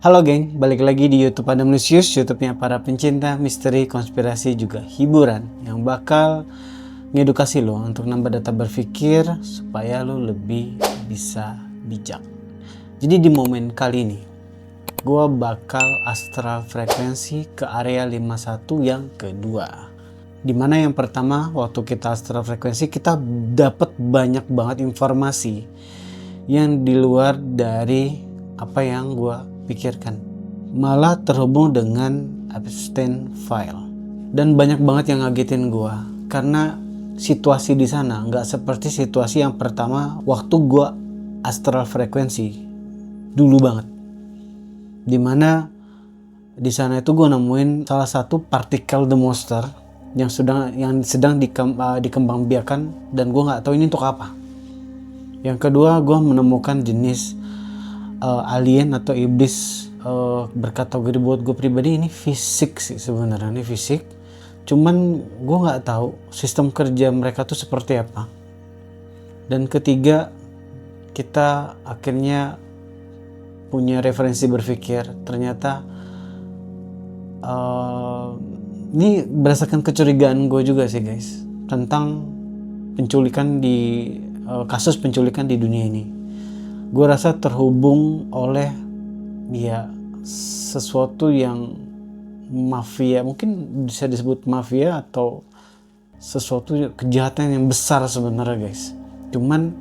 Halo geng, balik lagi di YouTube Adamusius, YouTube-nya para pencinta misteri, konspirasi, juga hiburan yang bakal ngedukasi lo untuk nambah data berpikir supaya lo lebih bisa bijak. Jadi di momen kali ini, gue bakal astral frekuensi ke area 51 yang kedua. Dimana yang pertama, waktu kita astral frekuensi, kita dapat banyak banget informasi yang di luar dari apa yang gue pikirkan, malah terhubung dengan Epstein file, dan banyak banget yang ngagetin gue karena situasi di sana nggak seperti situasi yang pertama waktu gue astral frekuensi dulu banget, dimana di sana itu gue nemuin salah satu partikel the monster yang sedang dikembangbiakan, dan gue nggak tahu ini untuk apa. Yang kedua, gue menemukan jenis alien atau iblis berkategori buat gue pribadi ini fisik sih sebenarnya, ini fisik. Cuman gue nggak tahu sistem kerja mereka tuh seperti apa. Dan ketiga, kita akhirnya punya referensi berpikir. Ternyata ini berdasarkan kecurigaan gue juga sih guys, tentang penculikan kasus penculikan di dunia ini. Gue rasa terhubung oleh sesuatu yang mafia, mungkin bisa disebut mafia atau sesuatu kejahatan yang besar sebenarnya guys. Cuman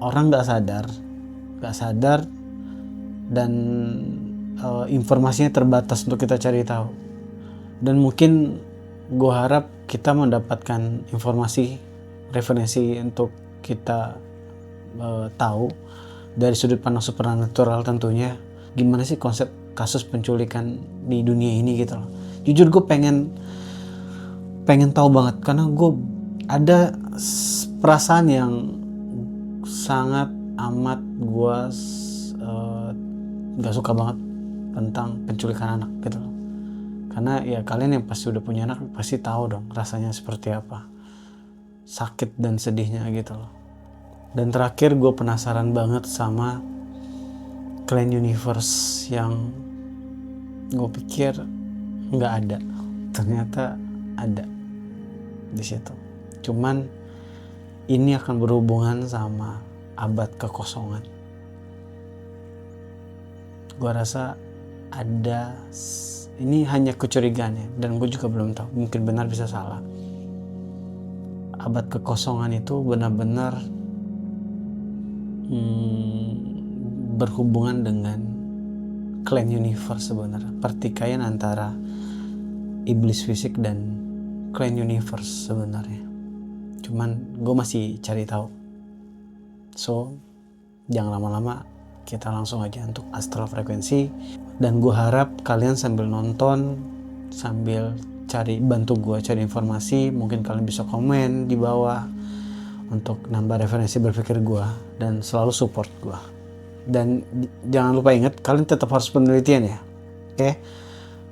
orang nggak sadar dan informasinya terbatas untuk kita cari tahu. Dan mungkin gue harap kita mendapatkan informasi referensi untuk kita tahu dari sudut pandang supernatural tentunya, gimana sih konsep kasus penculikan di dunia ini gitu loh. Jujur gue pengen tahu banget, karena gue ada perasaan yang sangat amat gue gak suka banget tentang penculikan anak gitu loh. Karena ya kalian yang pasti udah punya anak pasti tahu dong rasanya seperti apa, sakit dan sedihnya gitu loh. Dan terakhir, gue penasaran banget sama Clan Universe yang gue pikir nggak ada, ternyata ada di situ. Cuman ini akan berhubungan sama abad kekosongan. Gue rasa ada, ini hanya kecurigaan ya, dan gue juga belum tahu, mungkin benar bisa salah. Abad kekosongan itu benar-benar berhubungan dengan Clan Universe sebenarnya, pertikaian antara iblis fisik dan Clan Universe sebenarnya. Cuman gue masih cari tahu. So jangan lama-lama, kita langsung aja untuk astral frekuensi. Dan gue harap kalian sambil nonton, sambil bantu gue cari informasi, mungkin kalian bisa komen di bawah untuk nambah referensi berpikir gue dan selalu support gue. Dan jangan lupa ingat, kalian tetap harus penelitian ya. Oke?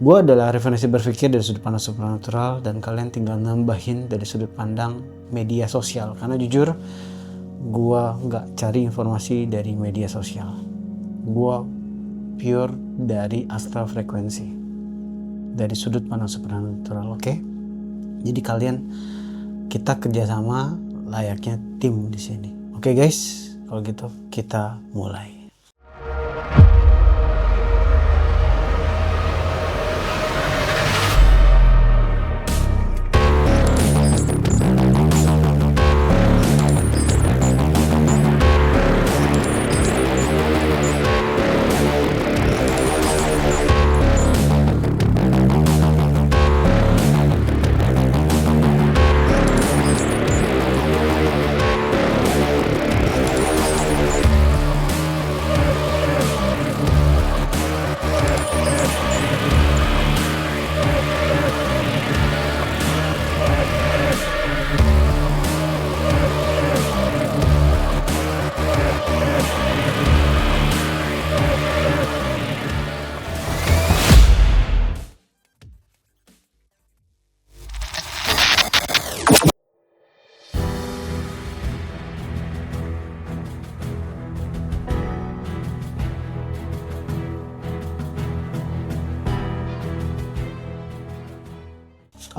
Gue adalah referensi berpikir dari sudut pandang supernatural, dan kalian tinggal nambahin dari sudut pandang media sosial. Karena jujur, gue nggak cari informasi dari media sosial. Gue pure dari astral frekuensi, dari sudut pandang supernatural. Oke? Jadi kita kerjasama layaknya tim di sini. Oke guys, kalau gitu kita mulai.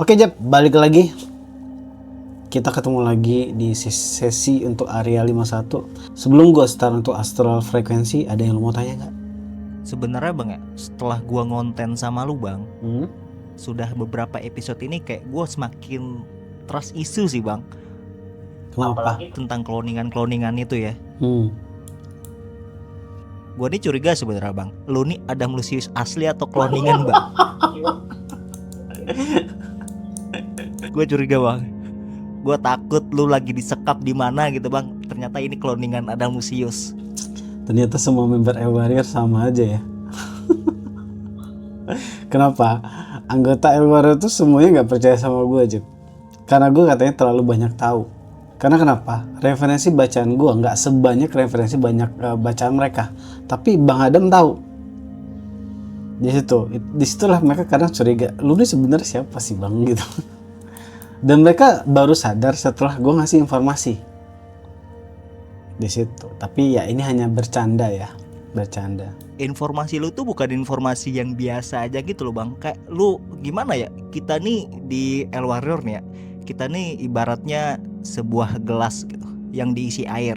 Oke Jeb, balik lagi. Kita ketemu lagi di sesi untuk area 51. Sebelum gue start untuk astral frekuensi, ada yang lo mau tanya nggak? Sebenarnya bang ya, setelah gua ngonten sama lu bang, sudah beberapa episode ini kayak gua semakin trust isu sih bang. Kenapa? Tentang cloningan itu ya. Hmm. Gua nih curiga sebenarnya bang, lu nih Adam Lucius asli atau cloningan bang? Gua curiga bang. Gua takut lu lagi disekap di mana gitu bang. Ternyata ini cloningan Adam Lucius. Ternyata semua member L-Warrior sama aja ya. Kenapa? Anggota L-Warrior tuh semuanya nggak percaya sama gue aja. Karena gue katanya terlalu banyak tahu. Karena kenapa? Referensi bacaan gue nggak sebanyak referensi banyak bacaan mereka. Tapi Bang Adam tahu. Disitulah mereka kadang curiga. Lu ini sebenarnya siapa sih bang gitu. Dan mereka baru sadar setelah gue ngasih informasi di situ. Tapi ya ini hanya bercanda ya, bercanda. Informasi lu tuh bukan informasi yang biasa aja gitu loh bang. Kayak lu gimana ya? Kita nih di El Warrior nih ya. Kita nih ibaratnya sebuah gelas gitu yang diisi air.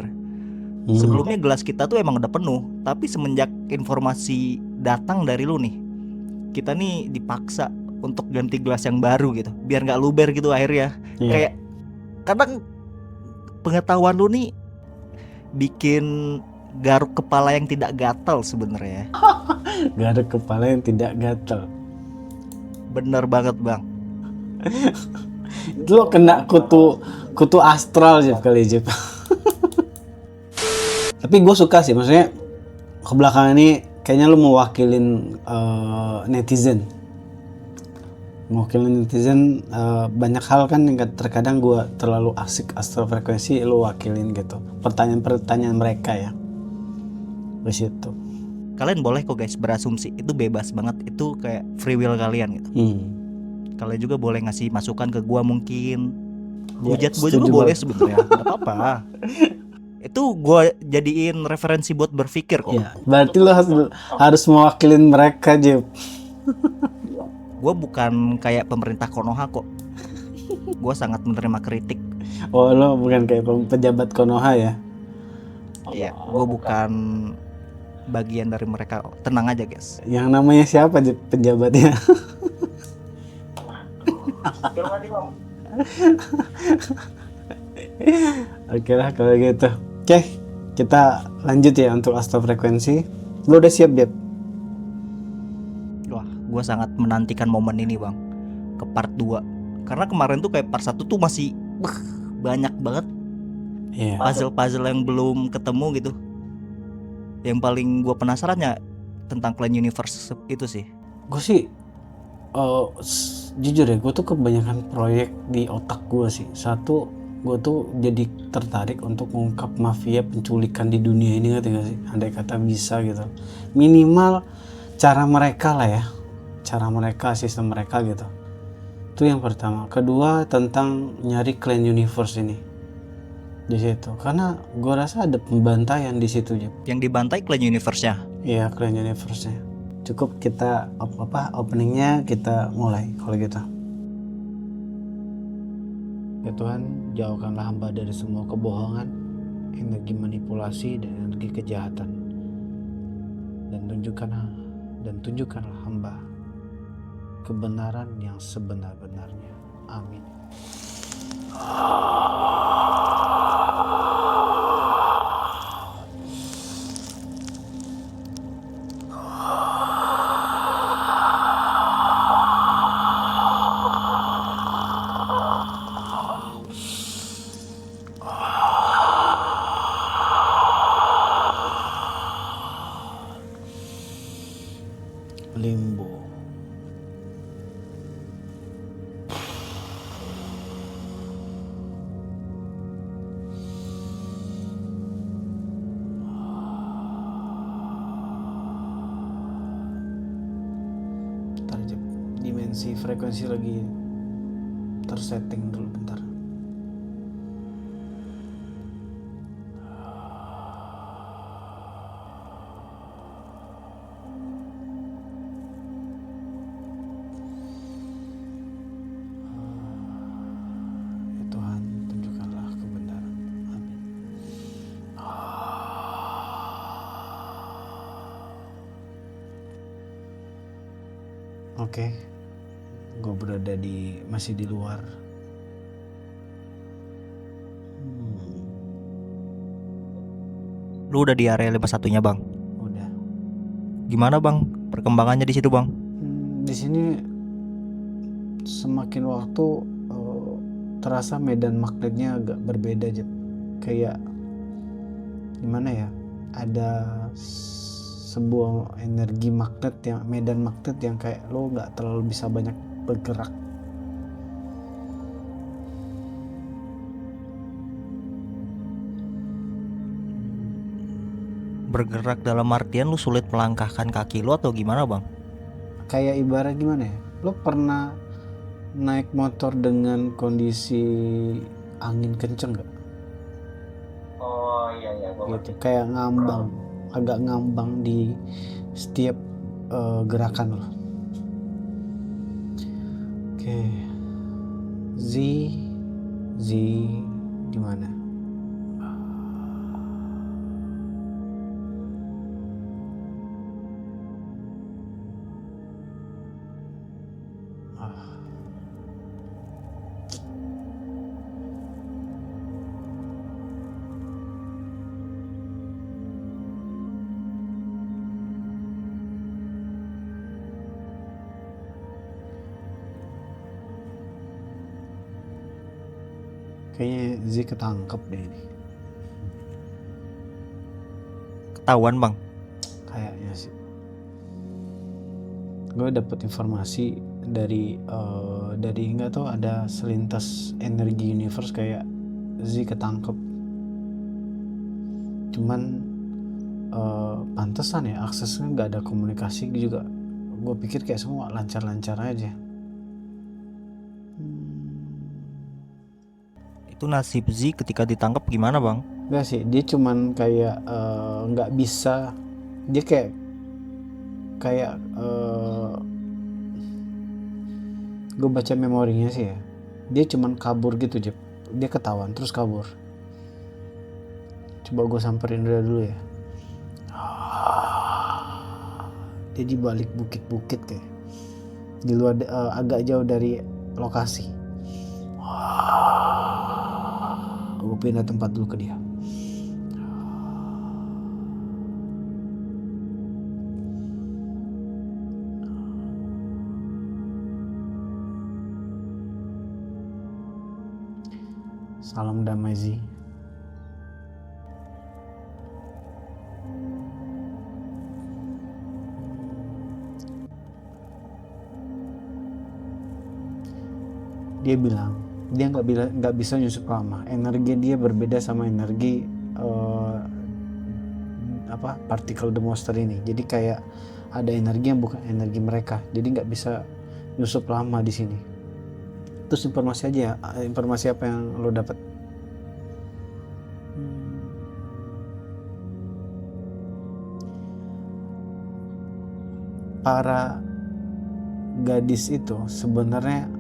Sebelumnya gelas kita tuh emang udah penuh, tapi semenjak informasi datang dari lu nih, kita nih dipaksa untuk ganti gelas yang baru gitu, biar nggak luber gitu airnya. Kayak kadang pengetahuan lu nih bikin garuk kepala yang tidak gatal sebenarnya. Garuk kepala yang tidak gatal. Bener banget bang. Itu lo kena kutu astral Jeff kali Jeff. Tapi gue suka sih, maksudnya kebelakangan ini kayaknya lo mewakilin netizen. Mewakilin netizen banyak hal kan yang terkadang gue terlalu asik astral frekuensi, lo wakilin gitu. Pertanyaan-pertanyaan mereka ya. Di situ. Kalian boleh kok guys berasumsi, itu bebas banget, itu kayak free will kalian gitu. Kalian juga boleh ngasih masukan ke gua mungkin. Hujat gua juga boleh sebenarnya, nggak apa-apa. Itu gua jadiin referensi buat berpikir kok. Ya, berarti lo harus mewakilin mereka Jeff. Gua bukan kayak pemerintah Konoha kok. Gua sangat menerima kritik. Oh lo bukan kayak pejabat Konoha ya? Iya, gua bukan bagian dari mereka. Tenang aja guys. Yang namanya siapa pejabatnya? Oke lah kalau gitu. Oke, kita lanjut ya untuk astral frekuensi. Lo udah siap Beb? Wah, gue sangat menantikan momen ini bang, ke part 2. Karena kemarin tuh kayak part 1 tuh masih banyak banget puzzle-puzzle yang belum ketemu gitu. Yang paling gue penasarannya tentang Clan Universe itu sih. Gue sih jujur ya, gue tuh kebanyakan proyek di otak gue sih. Satu, gue tuh jadi tertarik untuk mengungkap mafia penculikan di dunia ini, ngerti gak sih? Andai kata bisa gitu, minimal cara mereka lah ya, cara mereka, sistem mereka gitu. Itu yang pertama. Kedua, tentang nyari Clan Universe ini di situ, karena gue rasa ada pembantaian di situ. Yang dibantai Clan Universe-nya? Iya, Clan Universe-nya. Cukup kita openingnya kita mulai kalau gitu. Ya Tuhan, jauhkanlah hamba dari semua kebohongan, energi manipulasi dan energi kejahatan, dan tunjukkanlah hamba kebenaran yang sebenar-benarnya. Amin. Limbo. Dimensi frekuensi lagi tersetting dulu bentar. Oke, gue berada masih di luar. Lu udah di area 51-nya, Bang. Udah. Gimana, Bang? Perkembangannya di situ, Bang? Di sini semakin waktu terasa medan magnetnya agak berbeda aja. Kayak gimana ya? Ada sebuah energi magnet yang medan magnet yang kayak lo nggak terlalu bisa banyak bergerak. Bergerak dalam artian lu sulit melangkahkan kaki lu atau gimana, Bang? Kayak ibarat gimana ya? Lo pernah naik motor dengan kondisi angin kenceng nggak? Oh iya gua Gitu, ngerti. kayak ngambang, agak ngambang di setiap gerakan lo. Oke, Z di mana? Kayaknya Z ketangkep deh ini. Ketahuan, Bang. Kayaknya sih. Gue dapet informasi dari nggak tahu ada selintas energi universe kayak Z ketangkep. Cuman pantesan ya aksesnya nggak ada komunikasi juga. Gue pikir kayak semua lancar-lancar aja. Itu nasib Z ketika ditangkap gimana, Bang? Enggak sih, dia cuman kayak nggak bisa. Dia kayak gue baca memorinya sih ya. Dia cuman kabur gitu, Jep. Dia ketahuan terus kabur. Coba gue samperin dia dulu ya. Dia di balik bukit-bukit kayak. Di luar agak jauh dari lokasi. Gue pindah tempat dulu ke dia. Salam damai Z. Dia bilang dia nggak bisa nyusup lama. Energi dia berbeda sama energi partikel the monster ini. Jadi kayak ada energi yang bukan energi mereka. Jadi nggak bisa nyusup lama di sini. Terus informasi aja, informasi apa yang lo dapat? Para gadis itu sebenarnya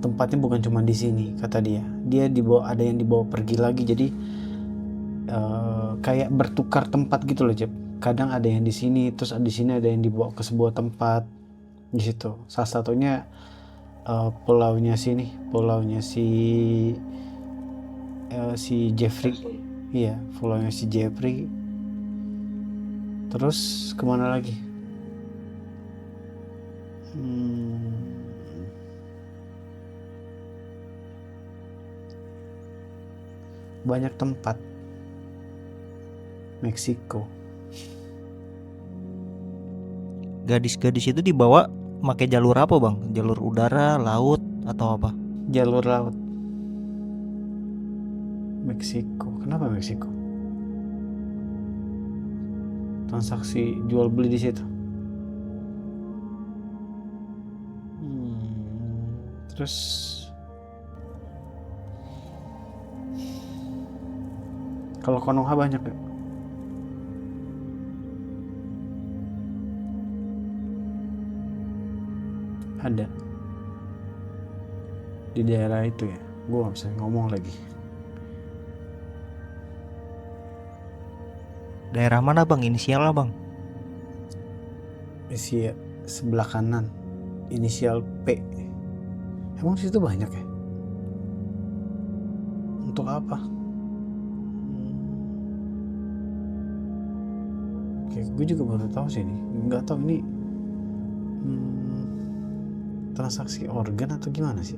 tempatnya bukan cuma di sini, kata dia. Dia ada yang dibawa pergi lagi, jadi kayak bertukar tempat gitu loh, Jep. Kadang ada yang di sini, terus di sini ada yang dibawa ke sebuah tempat di situ. Salah satunya pulaunya si Jeffrey. Iya, pulaunya si Jeffrey. Terus kemana lagi? Banyak tempat. Meksiko. Gadis-gadis itu dibawa pakai jalur apa, Bang? Jalur udara, laut, atau apa? Jalur laut. Meksiko. Kenapa Meksiko? Transaksi jual beli di situ. Terus kalau Konoha banyak ya? Ada di daerah itu ya. Gue gak bisa ngomong lagi. Daerah mana, Bang? Inisialnya, Bang? sebelah kanan inisial P. Emang situ banyak ya? Untuk apa? Oke, gue juga baru tahu sih ini. Nggak tahu ini transaksi organ atau gimana sih?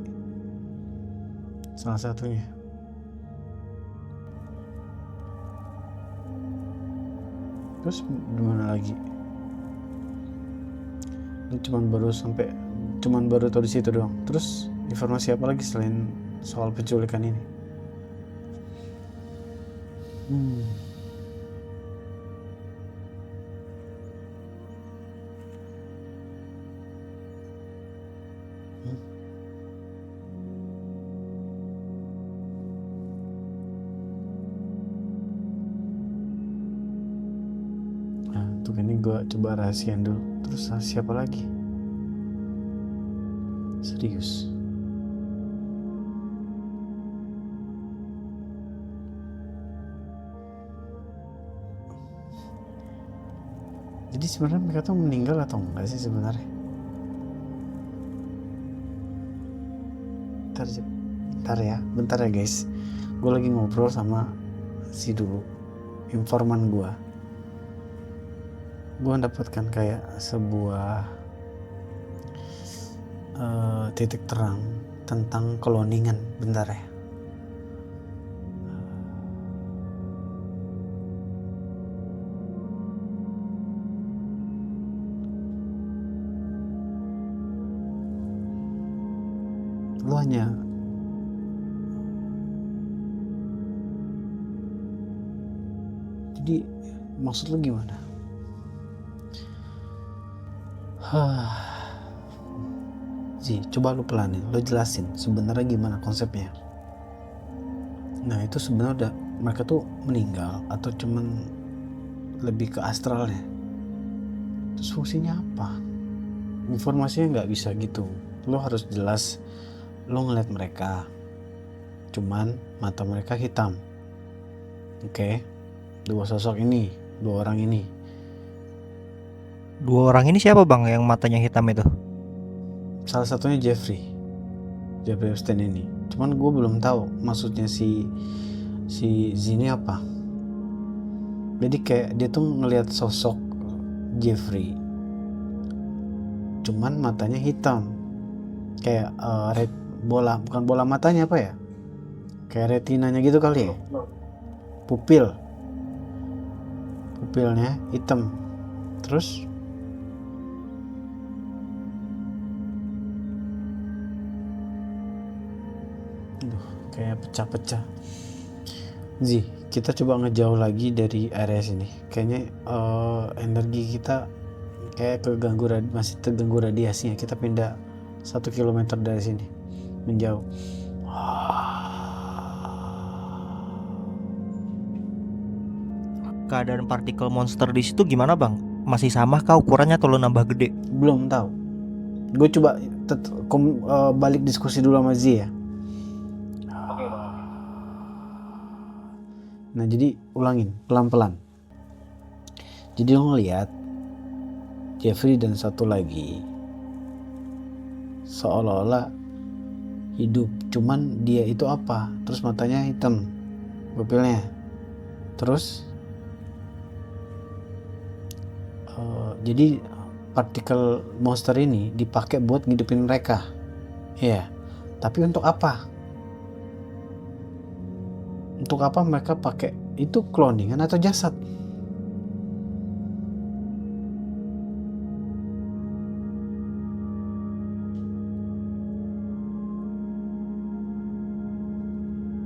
Salah satunya. Terus gimana lagi? Ini cuman baru tahu di situ doang. Terus informasi apa lagi selain soal penculikan ini? Nah, untuk ini gue coba rahasian dulu. Terus siapa lagi? Serius. Jadi sebenarnya mereka tuh meninggal atau enggak sih sebenarnya? Bentar ya guys. Gue lagi ngobrol sama si dulu informan gue mendapatkan kayak sebuah titik terang tentang cloningan. Bentar ya. Lu hanya jadi maksud lu gimana? Ji, coba lu pelanin, lu jelasin sebenarnya gimana konsepnya. Nah itu sebenarnya mereka tuh meninggal atau cuman lebih ke astralnya? Terus fungsinya apa? Informasinya nggak bisa gitu. Lu harus jelas. Lu ngeliat mereka, cuman mata mereka hitam. Oke, dua orang ini. Dua orang ini siapa bang yang matanya hitam itu? Salah satunya Jeffrey Epstein ini. Cuman gue belum tahu maksudnya si Zini apa. Jadi kayak dia tuh ngelihat sosok Jeffrey, cuman matanya hitam, kayak bukan bola matanya apa ya? Kayak retinanya gitu kali ya. Pupilnya hitam. Terus kayak pecah-pecah. Zi, kita coba ngejauh lagi dari area sini. Kayaknya energi kita kayak masih terganggu radiasinya. Kita pindah 1 kilometer dari sini, menjauh. Keadaan partikel monster di situ gimana bang? Masih sama kah ukurannya atau lo nambah gede? Belum tahu. Gue coba balik diskusi dulu sama Zi ya. Oke bang. Nah jadi ulangin pelan-pelan. Jadi lo ngeliat Jeffrey dan satu lagi seolah-olah hidup, cuman dia itu apa? Terus matanya hitam, pupilnya. Terus jadi partikel monster ini dipakai buat ngidupin mereka, ya. Tapi untuk apa? Untuk apa mereka pakai itu, cloningan atau jasad?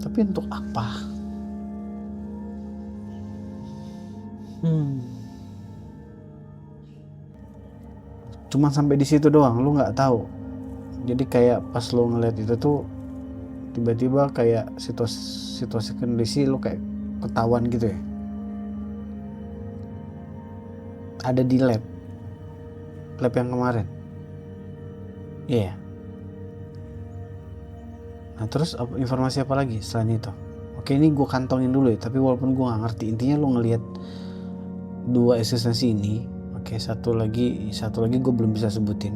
Tapi untuk apa? Cuman sampai di situ doang, lu nggak tahu. Jadi kayak pas lu ngeliat itu tuh tiba-tiba kayak situasi kondisi lu kayak ketahuan gitu ya. Ada di lab yang kemarin. Iya. Yeah. Nah terus informasi apa lagi selain itu? Oke, ini gue kantongin dulu ya. Tapi walaupun gue nggak ngerti, intinya lu ngelihat dua eksistensi ini, oke, Oke, satu lagi gue belum bisa sebutin.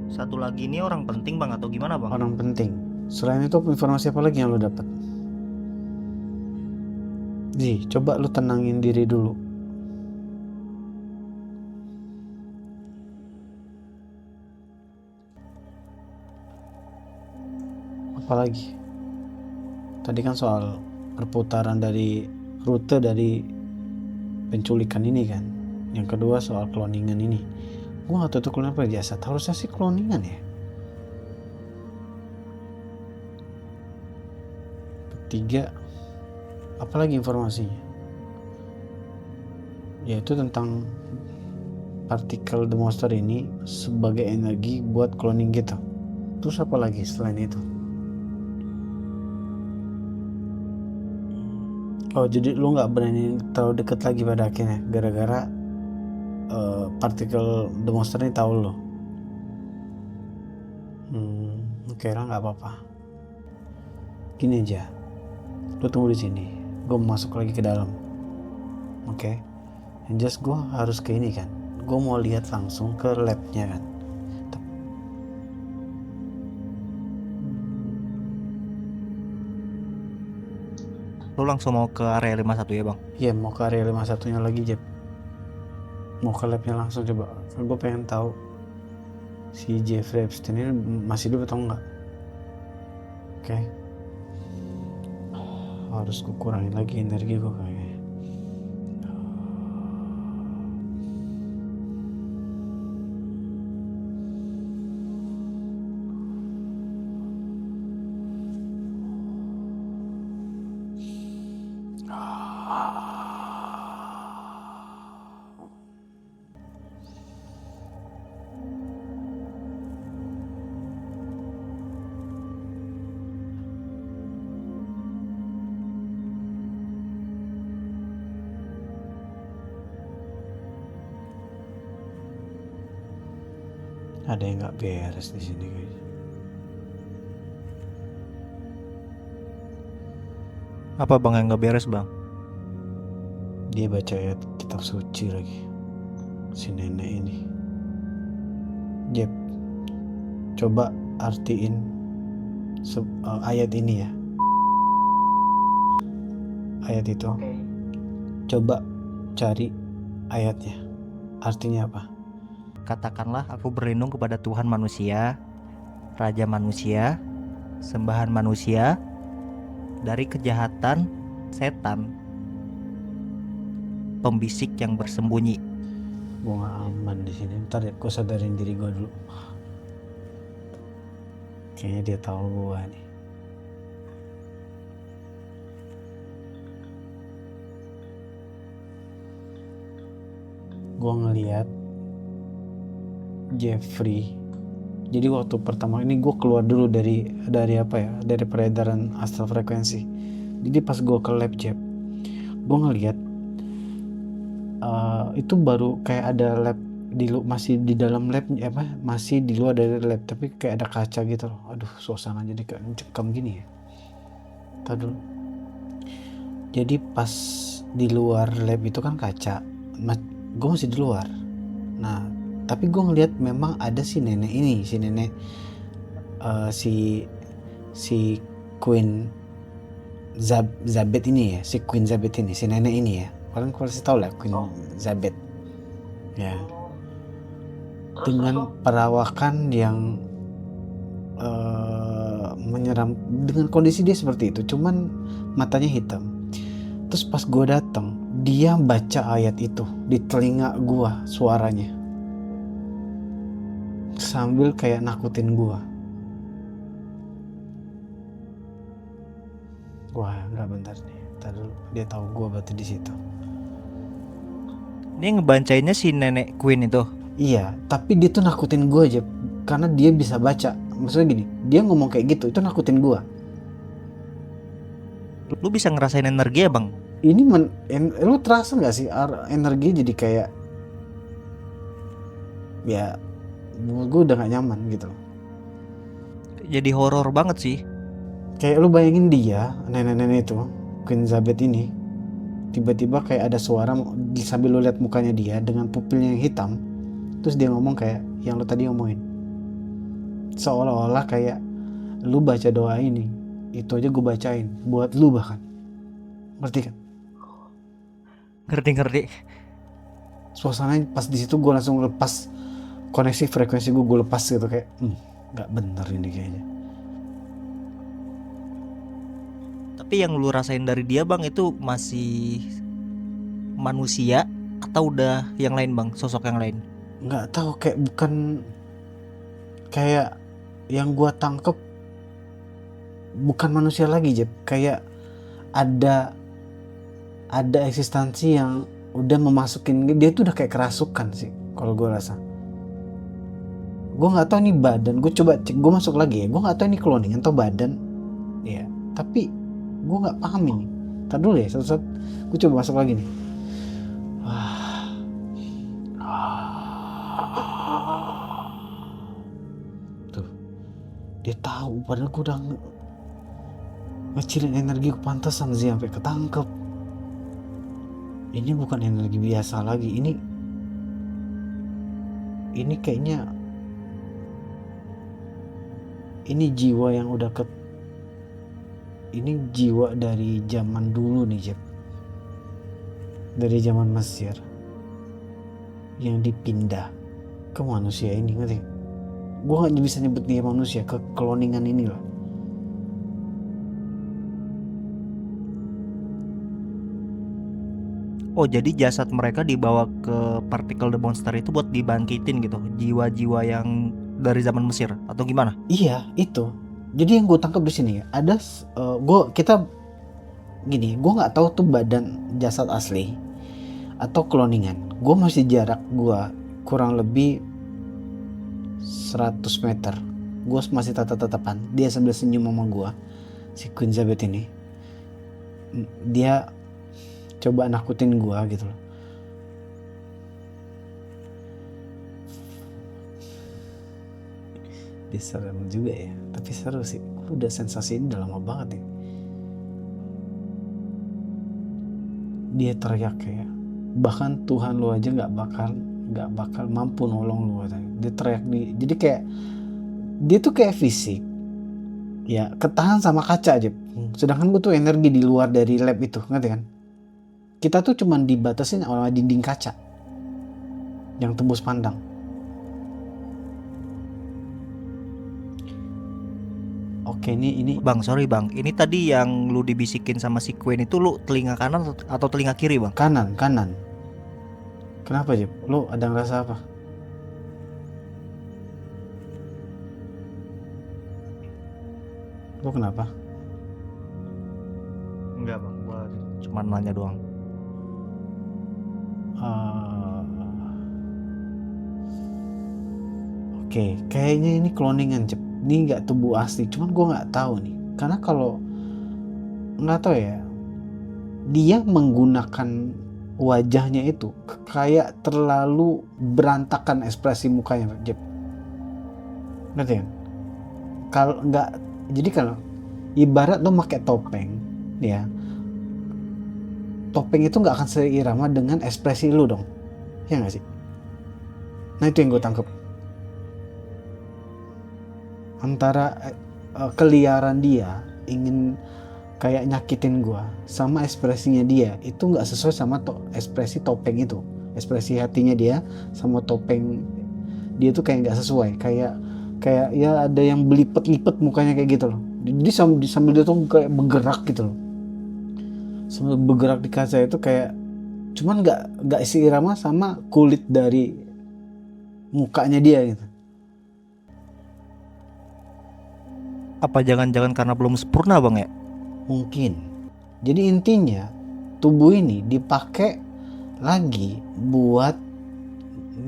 Satu lagi ini orang penting bang atau gimana bang? Orang penting. Selain itu informasi apa lagi yang lo dapat? Ji, coba lu tenangin diri dulu. Apalagi? Tadi kan soal perputaran dari rute dari penculikan ini kan. Yang kedua soal cloningan ini. Gua gak tahu itu cloningan apa jasad. Harusnya sih cloningan ya. Ketiga, apalagi informasinya? Yaitu tentang partikel the monster ini sebagai energi buat cloning gitu. Terus apa lagi selain itu? Oh, jadi lu nggak berani terlalu deket lagi pada akhirnya gara-gara partikel the monster ini tahu lo. Oke lah, nggak apa-apa. Gini aja, lu tunggu di sini. Gue masuk lagi ke dalam. Oke. Yang jelas gue harus ke ini kan. Gue mau lihat langsung ke labnya kan. Lu langsung mau ke area 51 ya bang? Iya, mau ke area 51-nya lagi, Jeb. Mau ke labnya langsung coba. Gue pengen tahu si Jeffrey Epstein ini masih hidup atau enggak. Oke. Harus gue kurangin lagi energi gue kayaknya. Ada yang nggak beres di sini kayaknya. Apa bang yang nggak beres bang? Dia baca ayat kitab suci lagi, si nenek ini. Jeb, coba artiin ayat ini ya. Ayat itu. Coba cari ayatnya. Artinya apa? Katakanlah aku berlindung kepada Tuhan manusia, Raja manusia, sembahan manusia, dari kejahatan setan, pembisik yang bersembunyi. Gue gak aman di sini. Ntar ya, gue sadarin diri gue dulu. Kayaknya dia tahu gue nih. Gue ngeliat Jeffrey. Jadi waktu pertama ini gue keluar dulu dari apa ya, dari peredaran astral frekuensi. Jadi pas gue ke lab Jeff, gue ngeliat itu baru kayak ada lab masih di dalam lab masih di luar dari lab, tapi kayak ada kaca gitu loh. Aduh, suasana jadi kayak mencekam gini ya. Tadi dulu. Jadi pas di luar lab itu kan kaca, gue masih di luar. Nah, tapi gue ngeliat memang ada si nenek ini, si Queen Zabeth ini ya, si Queen Zabeth ini, si nenek ini ya. Kalian pasti tahu lah Queen Zabeth. Ya. Dengan perawakan yang menyeram, dengan kondisi dia seperti itu, cuman matanya hitam. Terus pas gue datang, dia baca ayat itu di telinga gue, suaranya sambil kayak nakutin gue. Wah, nggak, bentar nih. Tadi dia tahu gue berarti di situ. Ini ngebancainnya si nenek Queen itu. Iya, tapi dia tuh nakutin gue aja karena dia bisa baca. Maksudnya gini, dia ngomong kayak gitu, itu nakutin gue. Lu bisa ngerasain energi ya bang? Ini lu terasa nggak sih energi jadi kayak, ya gue udah gak nyaman gitu. Jadi horor banget sih. Kayak lu bayangin dia, nenek-nenek itu, Queen Zabeth ini, tiba-tiba kayak ada suara sambil lu lihat mukanya dia dengan pupilnya yang hitam, terus dia ngomong kayak yang lu tadi ngomongin, seolah-olah kayak lu baca doa ini, itu aja gue bacain buat lu bahkan, ngerti kan? Ngerti. Suasananya pas di situ gue langsung lepas koneksi frekuensi gue lepas gitu kayak nggak bener ini kayaknya. Tapi yang lu rasain dari dia bang itu masih manusia atau udah yang lain bang, sosok yang lain? Nggak tahu, kayak bukan, kayak yang gue tangkep bukan manusia lagi Jeb, kayak ada eksistensi yang udah memasukin dia tuh, udah kayak kerasukan sih kalau gue rasa. Gue nggak tahu ini badan, gue coba cek, gue masuk lagi ya, gue nggak tahu ini cloning atau badan ya, tapi gue nggak paham ini. Ntar dulu ya, satu-satu gue coba masuk lagi nih. Tuh, dia tahu padahal gue udah ngecilin energi, pantasan sih sampai ketangkep. Ini bukan energi biasa lagi, ini kayaknya ini jiwa yang udah ini jiwa dari zaman dulu nih Jeb, dari zaman Mesir yang dipindah ke manusia ini, ngerti? Gue nggak bisa nyebut dia manusia, ke cloningan ini lah. Oh jadi jasad mereka dibawa ke Particle the Monster itu buat dibangkitin gitu, jiwa-jiwa yang dari zaman Mesir atau gimana? Iya itu. Jadi yang gue tangkap di sini ya, ada kita gini, gue nggak tahu tuh badan jasad asli atau cloningan. Gue masih jarak gue kurang lebih 100 meter. Gue masih tatap-tatapan. Dia sambil senyum sama gue, si Queen Elizabeth ini. Dia coba nakutin gue gitu loh. Dia serem juga ya, tapi seru sih. Udah sensasi ini udah lama banget ya. Dia teriak kayak, bahkan Tuhan lu aja nggak bakal mampu nolong lu katanya. Dia teriak jadi kayak dia tuh kayak fisik ya, ketahan sama kaca aja. Sedangkan gue tuh energi di luar dari lab itu, ngerti kan? Kita tuh cuman dibatasin oleh dinding kaca yang tembus pandang. Oke, ini Bang, sorry bang, ini tadi yang lu dibisikin sama si Queen itu lu telinga kanan atau telinga kiri bang? kanan. Kenapa Jep? Lu ada ngerasa apa? Lu kenapa? Enggak bang, gua cuma nanya doang. Oke, kayaknya ini cloningan Jep. Ini nggak tubuh asli, cuman gue nggak tahu nih. Karena kalau nggak tahu ya, dia menggunakan wajahnya itu kayak terlalu berantakan ekspresi mukanya Jep. Ngerti kan? Kalau nggak, jadi kalau ibarat lo pakai topeng ya, topeng itu nggak akan seirama dengan ekspresi lu dong, ya nggak sih? Nah itu yang gue tangkep. Antara keliaran dia ingin kayak nyakitin gua sama ekspresinya dia itu nggak sesuai sama ekspresi topeng itu. Ekspresi hatinya dia sama topeng dia tuh kayak nggak sesuai, kayak ya ada yang belipet-lipet mukanya kayak gitu loh. Jadi sambil dia tuh kayak bergerak gitu loh, sambil bergerak di kaca itu kayak, cuman nggak seirama sama kulit dari mukanya dia gitu. Apa jangan-jangan karena belum sempurna bang ya? Mungkin. Jadi intinya tubuh ini dipakai lagi buat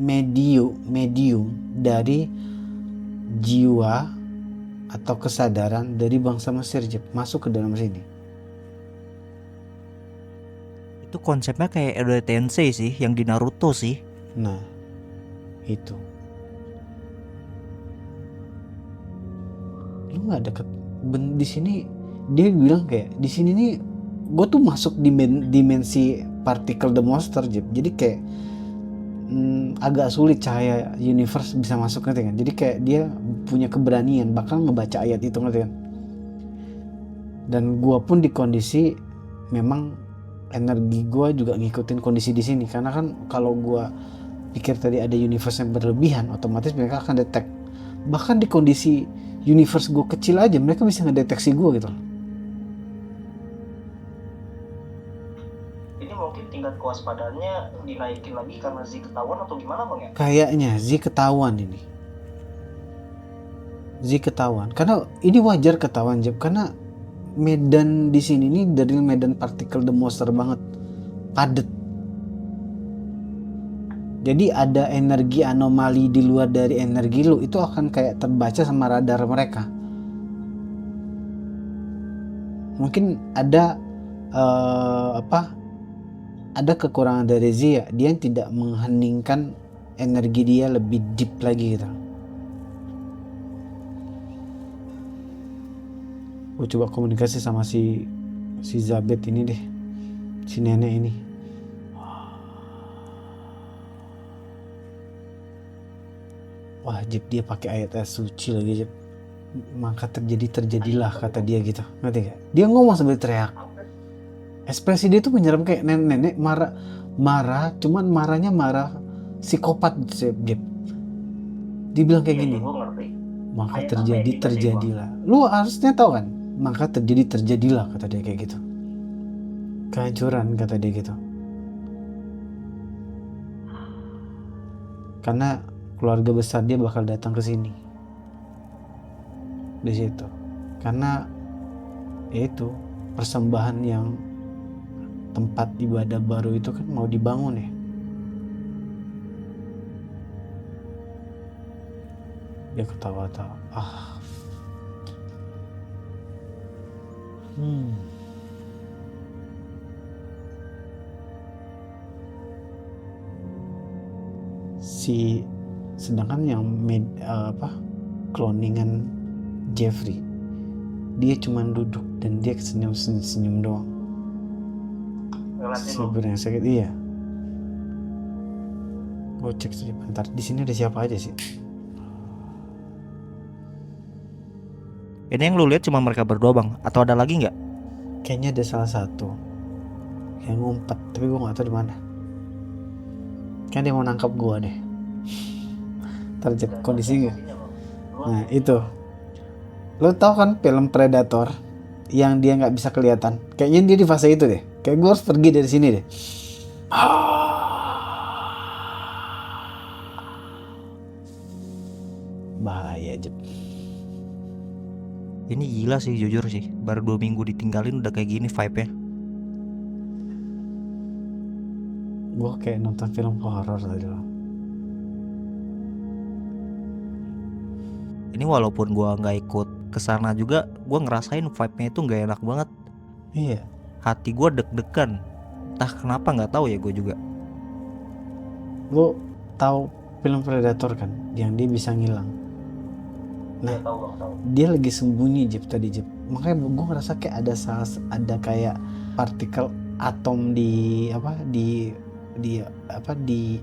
medium dari jiwa atau kesadaran dari bangsa Mesir masuk ke dalam sini. Itu konsepnya kayak Edo Tensei sih, yang di Naruto sih. Nah, itu. Lu nggak deket di sini, dia bilang kayak di sini nih gue tuh masuk dimensi particle the monster, jadi kayak agak sulit cahaya universe bisa masuk, ngerti kan? Jadi kayak dia punya keberanian bakal ngebaca ayat itu, ngerti kan? Dan gue pun di kondisi memang energi gue juga ngikutin kondisi di sini, karena kan kalau gue pikir tadi ada universe yang berlebihan, otomatis mereka akan detect. Bahkan di kondisi universe gue kecil aja mereka bisa ngedeteksi gue gitu. Ini mungkin tingkat kewaspadaannya dinaikin lagi karena Z ketahuan atau gimana bang ya? Kayaknya Z ketahuan ini. Z ketahuan. Karena ini wajar ketahuan, Jeb, karena medan di sini nih dari medan particle the monster banget, padet. Jadi ada energi anomali di luar dari energi lu, itu akan kayak terbaca sama radar mereka. Mungkin ada ada kekurangan dari Zia, dia tidak mengheningkan energi dia lebih deep lagi gitu. Gue coba komunikasi sama si Zabet ini deh, si nenek ini. Wah, Jeb, dia pakai ayat-ayat suci lagi, Jeb. Maka terjadilah, kata dia gitu, ngerti gak? Dia ngomong sambil teriak. Ekspresi dia tuh menyeram kayak nenek marah, cuman marahnya marah psikopat, Jeb. Dibilang kayak gini, maka terjadilah. Lu harusnya tahu kan, maka terjadilah, kata dia kayak gitu. Kehancuran, kata dia gitu. Karena keluarga besar dia bakal datang ke sini. Di situ. Karena itu persembahan yang tempat ibadah baru itu kan mau dibangun ya. Dia ketawa-tawa. Sedangkan yang cloningan Jeffrey, dia cuman duduk dan dia senyum doang. Sebenarnya sakit, iya. Gue cek sebentar. Di sini ada siapa aja sih? Ini yang lu lihat cuma mereka berdua bang, atau ada lagi nggak? Kayaknya ada salah satu yang ngumpet, tapi gue nggak tahu di mana. Kan dia mau nangkap gue deh. Terjadi kondisi gak? Nah itu, lo tau kan film Predator yang dia nggak bisa kelihatan? Kayaknya dia di fase itu deh. Kayak gue harus pergi dari sini deh. Bahaya, Jep. Ini gila sih, jujur sih. Baru 2 minggu ditinggalin udah kayak gini vibe-nya. Gue kayak nonton film horor tadi loh. Ini walaupun gue nggak ikut kesana juga, gue ngerasain vibe-nya itu nggak enak banget. Iya. Hati gue deg-degan. Entah kenapa, nggak tahu ya gue juga. Lo tahu film Predator kan, yang dia bisa ngilang. Nah, dia lagi sembunyi, Jep, tadi, Jep. Makanya gue ngerasa kayak ada kayak partikel atom di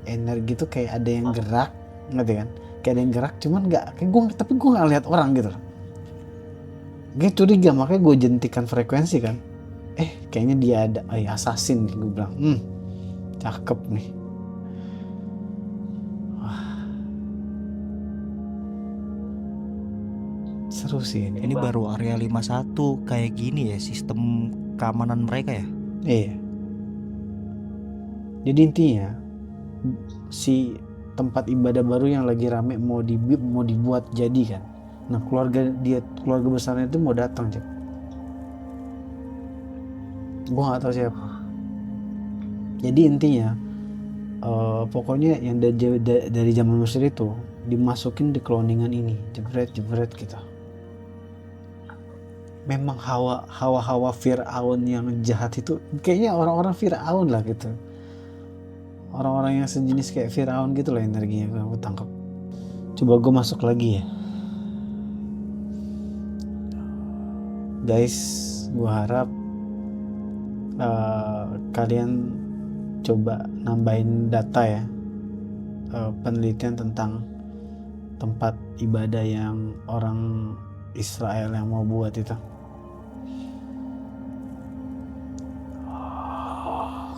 energi tuh kayak ada yang gerak, ngerti kan? Kayak ada yang gerak, cuman tapi gue nggak lihat orang gitu. Gue curiga, makanya gue jentikan frekuensi kan. Kayaknya dia ada assassin, gue bilang. Cakep nih. Seru sih ini. Ini baru area 51 kayak gini ya sistem keamanan mereka ya. Iya. Jadi intinya si tempat ibadah baru yang lagi rame mau dibuat jadi kan. Nah keluarga besarnya itu mau datang, Cek. Gue nggak tahu siapa. Jadi intinya pokoknya yang dari zaman Mesir itu dimasukin di cloningan ini, jebret gitu. Memang hawa Fir'aun yang jahat itu kayaknya orang-orang Fir'aun lah gitu. Orang-orang yang sejenis kayak Fir'aun gitu lah energinya gue tangkap. Coba gue masuk lagi ya. Guys, gue harap kalian coba nambahin data ya, penelitian tentang tempat ibadah yang orang Israel yang mau buat itu.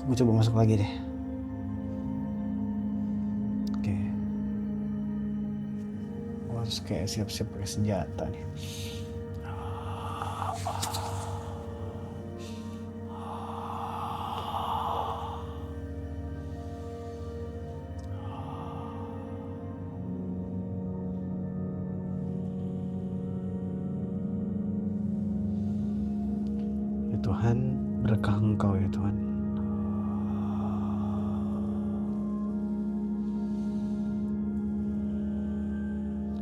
Gue coba masuk lagi deh. Oke. Gue harus kayak siap-siap pakai senjata nih. Ya Tuhan, berkah Engkau ya Tuhan.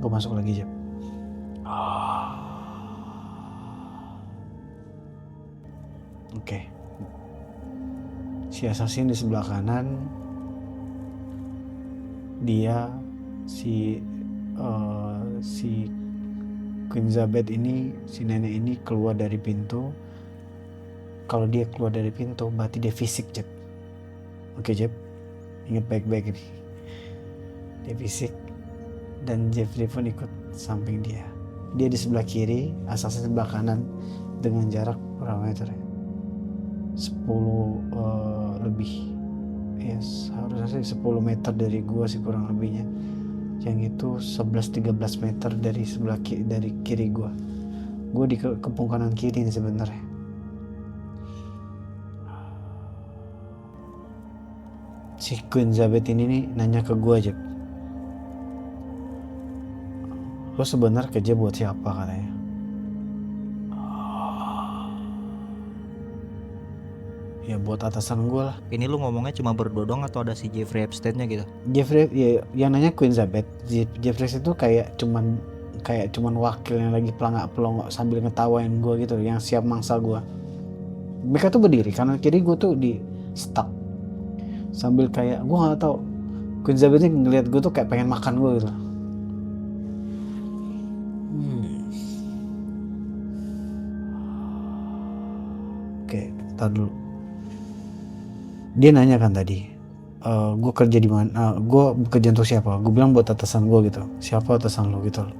Gue masuk lagi, Jeb. Oke. Si assassin di sebelah kanan, dia si Queen Zabeth ini, si nenek ini keluar dari pintu. Kalau dia keluar dari pintu, berarti dia fisik, Jeb. Oke, Jeb. Ingat baik-baik ini. Dia fisik. Dan Jeffrey pun ikut samping dia. Dia di sebelah kiri, assassin sebelah kanan dengan jarak berapa meter ya? 10 lebih. Yes, harusnya sih 10 meter dari gua sih kurang lebihnya. Yang itu 11-13 meter dari sebelah dari kiri gua. Gua di kepung kanan kiri nih sebenarnya. Si Queen Zabeth ini nih nanya ke gua aja. Lo sebenarnya kerja buat siapa katanya? Ya buat atasan gue lah. Ini lu ngomongnya cuma berdua doang atau ada si Jeffrey Epstein-nya gitu? Jeffrey ya, yang nanya Queen Zabeth. Jeffrey itu kayak cuman wakil yang lagi pelongok sambil ngetawain gue gitu, yang siap mangsa gue. Mereka tuh berdiri kanan kiri, gue tuh di stuck sambil kayak gue nggak tahu. Queen Zabeth ini ngeliat gue tuh kayak pengen makan gue gitu. Oke, tar dulu. Dia nanya kan tadi, gue kerja di mana? Gue bekerja untuk siapa? Gue bilang buat atasan gue gitu. Siapa atasan lo gitu loh?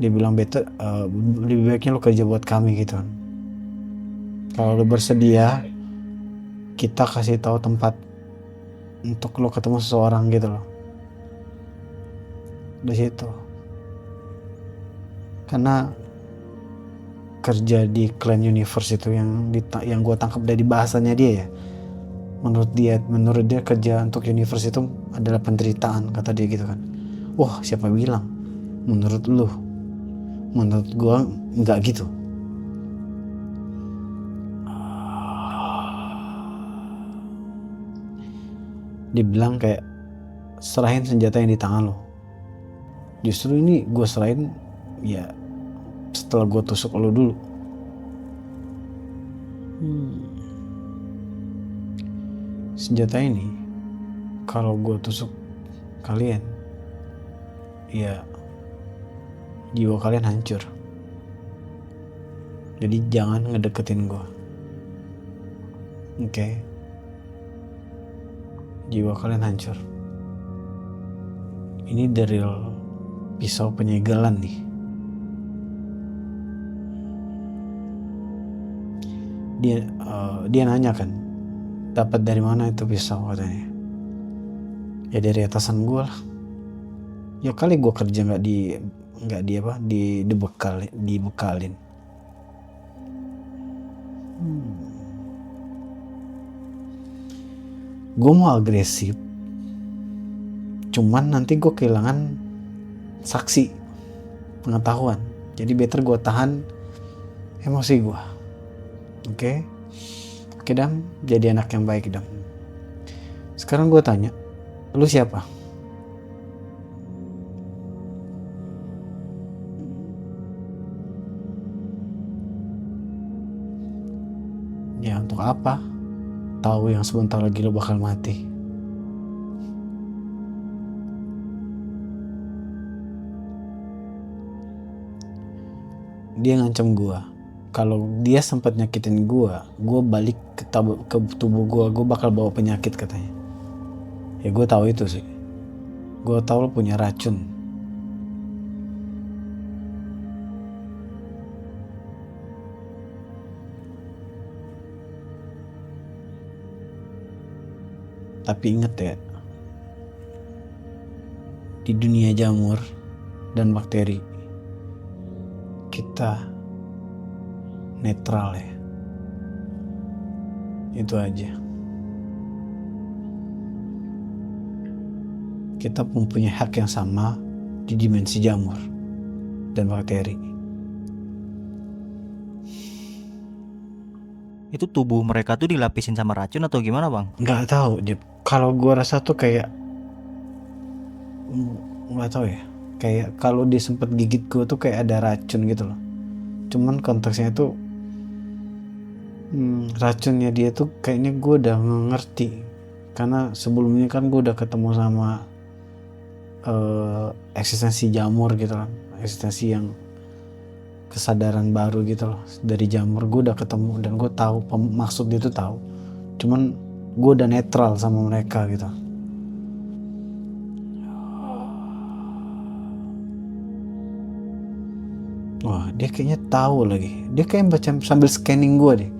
Dia bilang better, lebih baiknya lo kerja buat kami gitu. Kalau lo bersedia, kita kasih tahu tempat untuk lo ketemu seseorang gitu loh. Di situ. Karena kerja di Clan Universe itu yang gue tangkap dari bahasanya dia ya, menurut dia kerja untuk Universe itu adalah penderitaan, kata dia gitu kan. Wah, siapa bilang? Menurut lu? Menurut gue nggak gitu. Dia bilang kayak, serahin senjata yang di tangan lo. Justru ini gue serahin ya setelah gue tusuk lo dulu. Senjata ini kalau gue tusuk kalian, ya jiwa kalian hancur. Jadi jangan ngedeketin gue. Oke? Jiwa kalian hancur. Ini the real pisau penyegelan nih. Dia nanya kan, dapat dari mana itu pisau katanya. Ya dari atasan gue lah. Ya kali gue kerja dibekalin. Gue mau agresif, cuman nanti gue kehilangan saksi, pengetahuan. Jadi better gue tahan emosi gue. Oke, Dam, jadi anak yang baik, Dam. Sekarang gue tanya, lu siapa? Ya untuk apa? Tahu yang sebentar lagi lu bakal mati. dia ngancam gue. Kalau dia sempat nyakitin gue balik ke tubuh gue bakal bawa penyakit katanya. Ya gue tahu itu sih. Gue tahu lo punya racun. Tapi inget ya, di dunia jamur dan bakteri kita netral ya. Itu aja. Kita mempunyai hak yang sama di dimensi jamur dan bakteri. Itu tubuh mereka tuh dilapisin sama racun atau gimana bang? Nggak tahu, Jep. Kalau gue rasa tuh kayak nggak tahu ya. Kayak kalau dia sempet gigit gue tuh kayak ada racun gitu loh. Cuman konteksnya tuh racunnya dia tuh kayaknya gue udah ngerti. Karena sebelumnya kan gue udah ketemu sama eksistensi jamur gitu kan. Eksistensi yang kesadaran baru gitu loh. Dari jamur gue udah ketemu dan gue tahu maksud dia tuh tahu. Cuman gue udah netral sama mereka gitu. Wah, dia kayaknya tahu lagi. Dia kayak baca sambil scanning gue deh.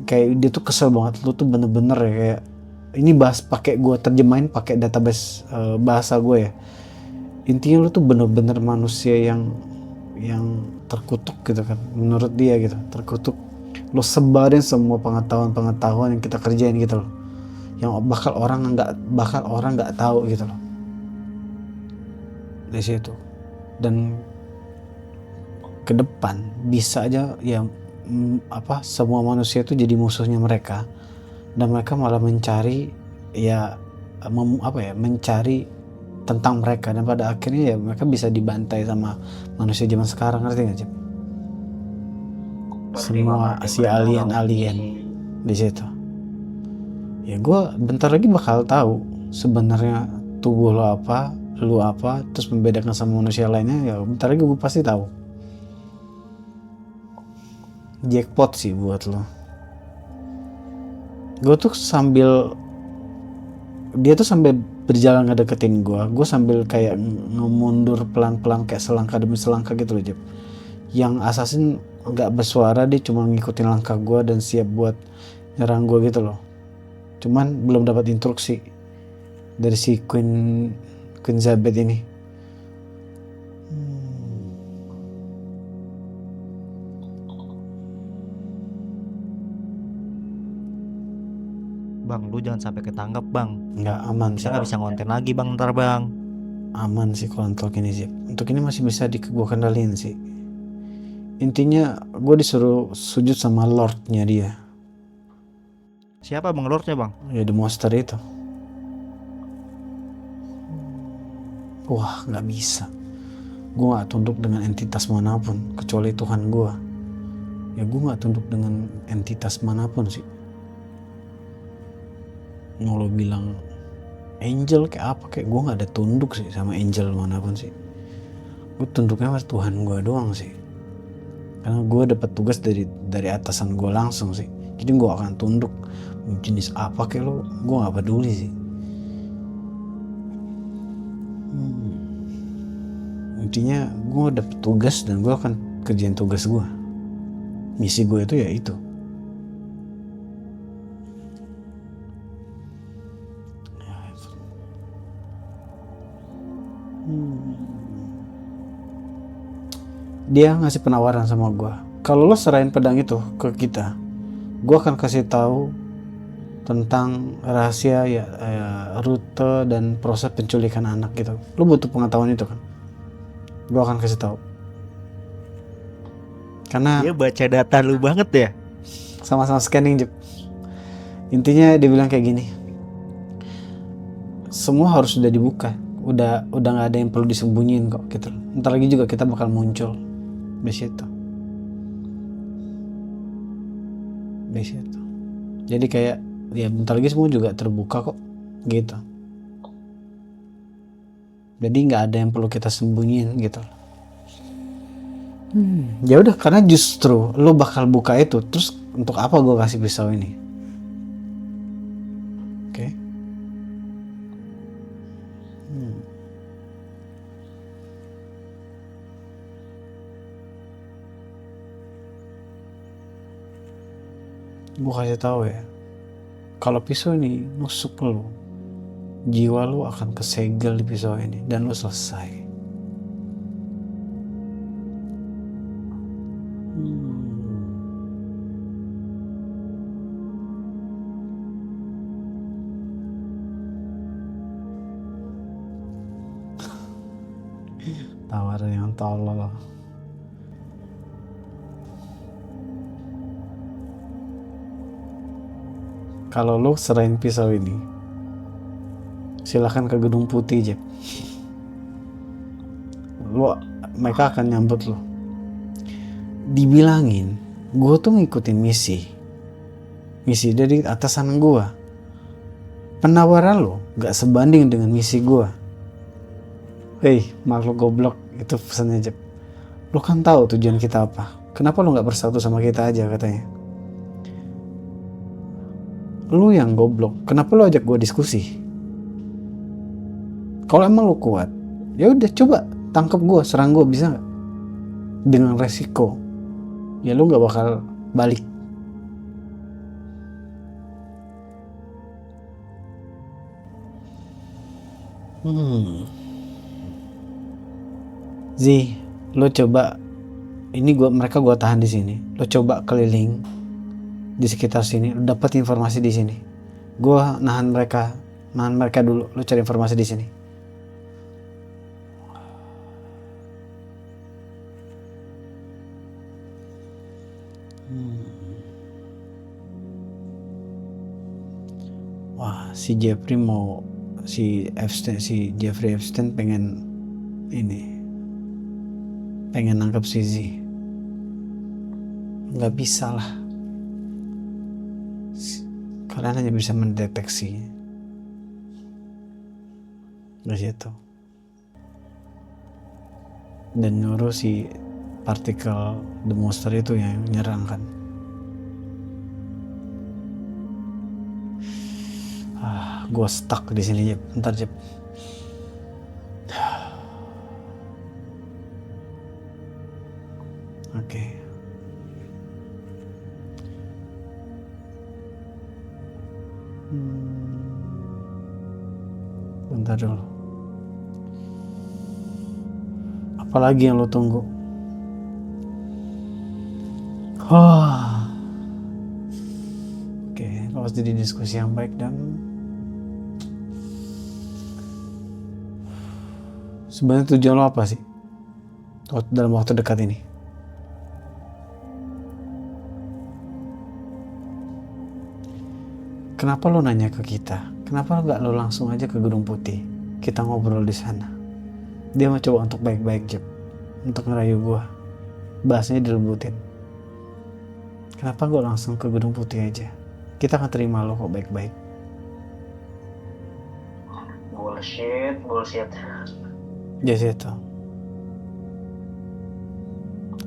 Kayak dia tuh kesel banget. Lu tuh bener-bener ya kayak ini bahas pakai gue terjemahin pakai database bahasa gue ya. Intinya lu tuh bener-bener manusia yang terkutuk gitu kan. Menurut dia gitu, terkutuk. Lu sebarin semua pengetahuan yang kita kerjain gitu loh. Yang bakal orang nggak tahu gitu loh. Dari situ. Dan ke depan bisa aja ya semua manusia itu jadi musuhnya mereka dan mereka malah mencari mencari tentang mereka dan pada akhirnya ya mereka bisa dibantai sama manusia zaman sekarang, ngerti nggak Cip? Semua si alien di situ. Ya gue bentar lagi bakal tahu sebenarnya tubuh lo apa, lu apa, terus membedakan sama manusia lainnya. Ya bentar lagi gue pasti tahu. Jackpot sih buat lo. Gue tuh dia tuh sambil berjalan ngedeketin gue sambil kayak ngemundur pelan-pelan kayak selangkah demi selangkah gitu loh Jep. Yang assassin nggak bersuara, dia cuma ngikutin langkah gue dan siap buat nyerang gue gitu loh. Cuman belum dapat instruksi dari si Queen Zabeth ini. Bang, lu jangan sampai ketangkap bang. Nggak aman sih. Kita nggak bisa ngonten lagi bang ntar bang. Aman sih kalau untuk ini sih. Untuk ini masih bisa gue kendalin sih. Intinya gue disuruh sujud sama lordnya dia. Siapa bang lordnya bang? Ya the monster itu. Wah nggak bisa. Gue nggak tunduk dengan entitas manapun kecuali Tuhan gue. Ya gue nggak tunduk dengan entitas manapun sih. Mau lo bilang angel kayak apa kayak gue nggak ada tunduk sih sama angel manapun sih. Gue tunduknya sama Tuhan gue doang sih. Karena gue dapat tugas dari atasan gue langsung sih. Jadi gue akan tunduk jenis apa kayak lo, gue nggak peduli sih. Intinya gue dapet tugas dan gue akan kerjain tugas gue. Misi gue itu ya itu. Dia ngasih penawaran sama gue. Kalau lo serahin pedang itu ke kita, gue akan kasih tahu tentang rahasia rute dan proses penculikan anak gitu. Lo butuh pengetahuan itu kan? Gue akan kasih tahu. Karena dia baca data lu banget ya. Sama-sama scanning Jep. Intinya dia bilang kayak gini. Semua harus sudah dibuka. Udah nggak ada yang perlu disembunyiin kok gitu. Ntar lagi juga kita bakal muncul di situ. Jadi kayak ya bentar lagi semua juga terbuka kok gitu. Jadi nggak ada yang perlu kita sembunyiin gitu. Ya udah, karena justru lo bakal buka itu, terus untuk apa gue kasih pisau ini? Oke. Gue kasih tahu ya, kalau pisau ini nusuk lo, jiwa lo akan kesegel di pisau ini dan lo selesai. Tawaran yang tolol. Kalau lo serahin pisau ini, silakan ke Gedung Putih, Jeb. Mereka akan nyambut lo. Dibilangin, gue tuh ngikutin misi dari atasan gue. Penawaran lo gak sebanding dengan misi gue. Hei, makhluk goblok, itu pesannya, Jeb. Lo kan tahu tujuan kita apa. Kenapa lo gak bersatu sama kita aja, katanya. Lu yang goblok, kenapa lu ajak gue diskusi? Kalau emang lu kuat, ya udah coba tangkap gue, serang gue, bisa nggak? Dengan resiko, ya lu nggak bakal balik. Zi, lo coba, ini mereka gue tahan di sini. Lo coba keliling di sekitar sini, lo dapat informasi di sini. Gue nahan mereka dulu. Lo cari informasi di sini. Wah, si Jeffrey Epstein pengen nangkep si Z. Nggak bisa lah. Kalian hanya bisa mendeteksi dari situ dan nyuruh si partikel the monster itu yang nyerang kan. Gue stuck di sini, Jep. Bentar, Jep. Oke. Bentar dulu. Apalagi yang lo tunggu? Oke, harus jadi diskusi yang baik dan sebenarnya tujuan lo apa sih dalam waktu dekat ini? Kenapa lo nanya ke kita? Kenapa nggak lo langsung aja ke Gedung Putih? Kita ngobrol di sana. Dia mau coba untuk baik-baik, Jep, untuk ngerayu gue. Bahasanya dilebutin. Kenapa gue langsung ke Gedung Putih aja? Kita akan terima lo kok baik-baik. Bullshit. Jadi itu.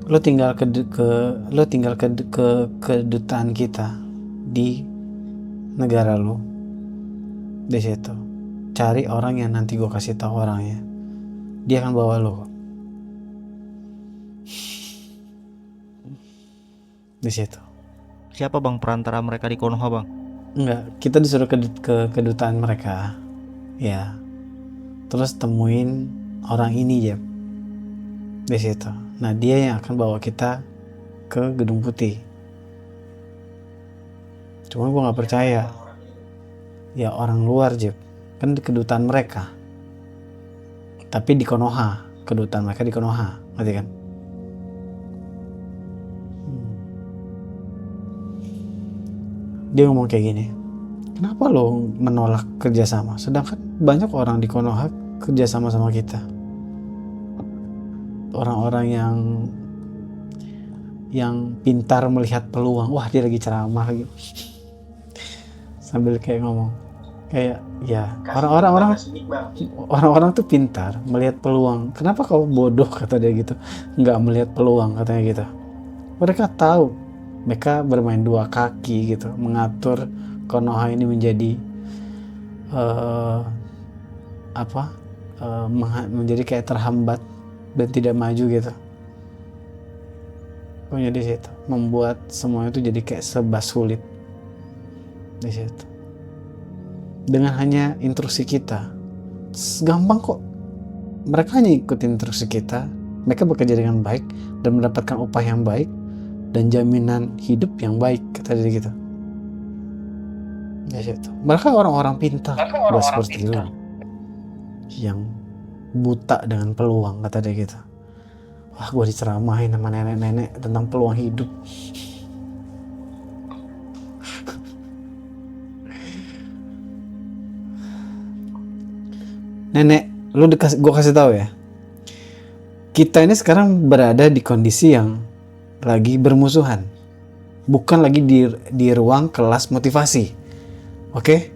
Lo tinggal ke kedutaan kita di negara lo. Di situ. Cari orang yang nanti gue kasih tahu orangnya. Dia akan bawa lo. Di situ. Siapa bang perantara mereka di Konoha, bang? Enggak, kita disuruh ke kedutaan mereka. Ya. Terus temuin orang ini, Jeb. Di situ. Nah, dia yang akan bawa kita ke Gedung Putih. Cuma gue gak percaya. Ya orang luar, Jeb. Kan di kedutaan mereka. Tapi di Konoha. Kedutaan mereka di Konoha. Ngerti kan? Dia ngomong kayak gini. Kenapa lo menolak kerjasama? Sedangkan banyak orang di Konoha kerjasama sama kita. Orang-orang yang pintar melihat peluang. Wah, dia lagi ceramah lagi. Sambil kayak ngomong, Kayak ya Kasih orang-orang bang, kasih bang. orang-orang tuh pintar melihat peluang. Kenapa kau bodoh kata dia gitu? Nggak melihat peluang katanya gitu. Mereka tahu, mereka bermain dua kaki gitu, mengatur Konoha ini menjadi eh, apa? Menjadi kayak terhambat dan tidak maju gitu. Pokoknya di situ membuat semuanya itu jadi kayak serba sulit di situ. Dengan hanya instruksi kita, gampang kok. Mereka hanya ikutin instruksi kita, mereka bekerja dengan baik dan mendapatkan upah yang baik dan jaminan hidup yang baik, kata dia gitu. Ya situ. Mereka orang-orang pintar, gak seperti lu yang buta dengan peluang, kata dia gitu. Wah, gue diceramahin sama nenek-nenek tentang peluang hidup. Nenek, gue kasih tahu ya. Kita ini sekarang berada di kondisi yang lagi bermusuhan. Bukan lagi di ruang kelas motivasi. Oke?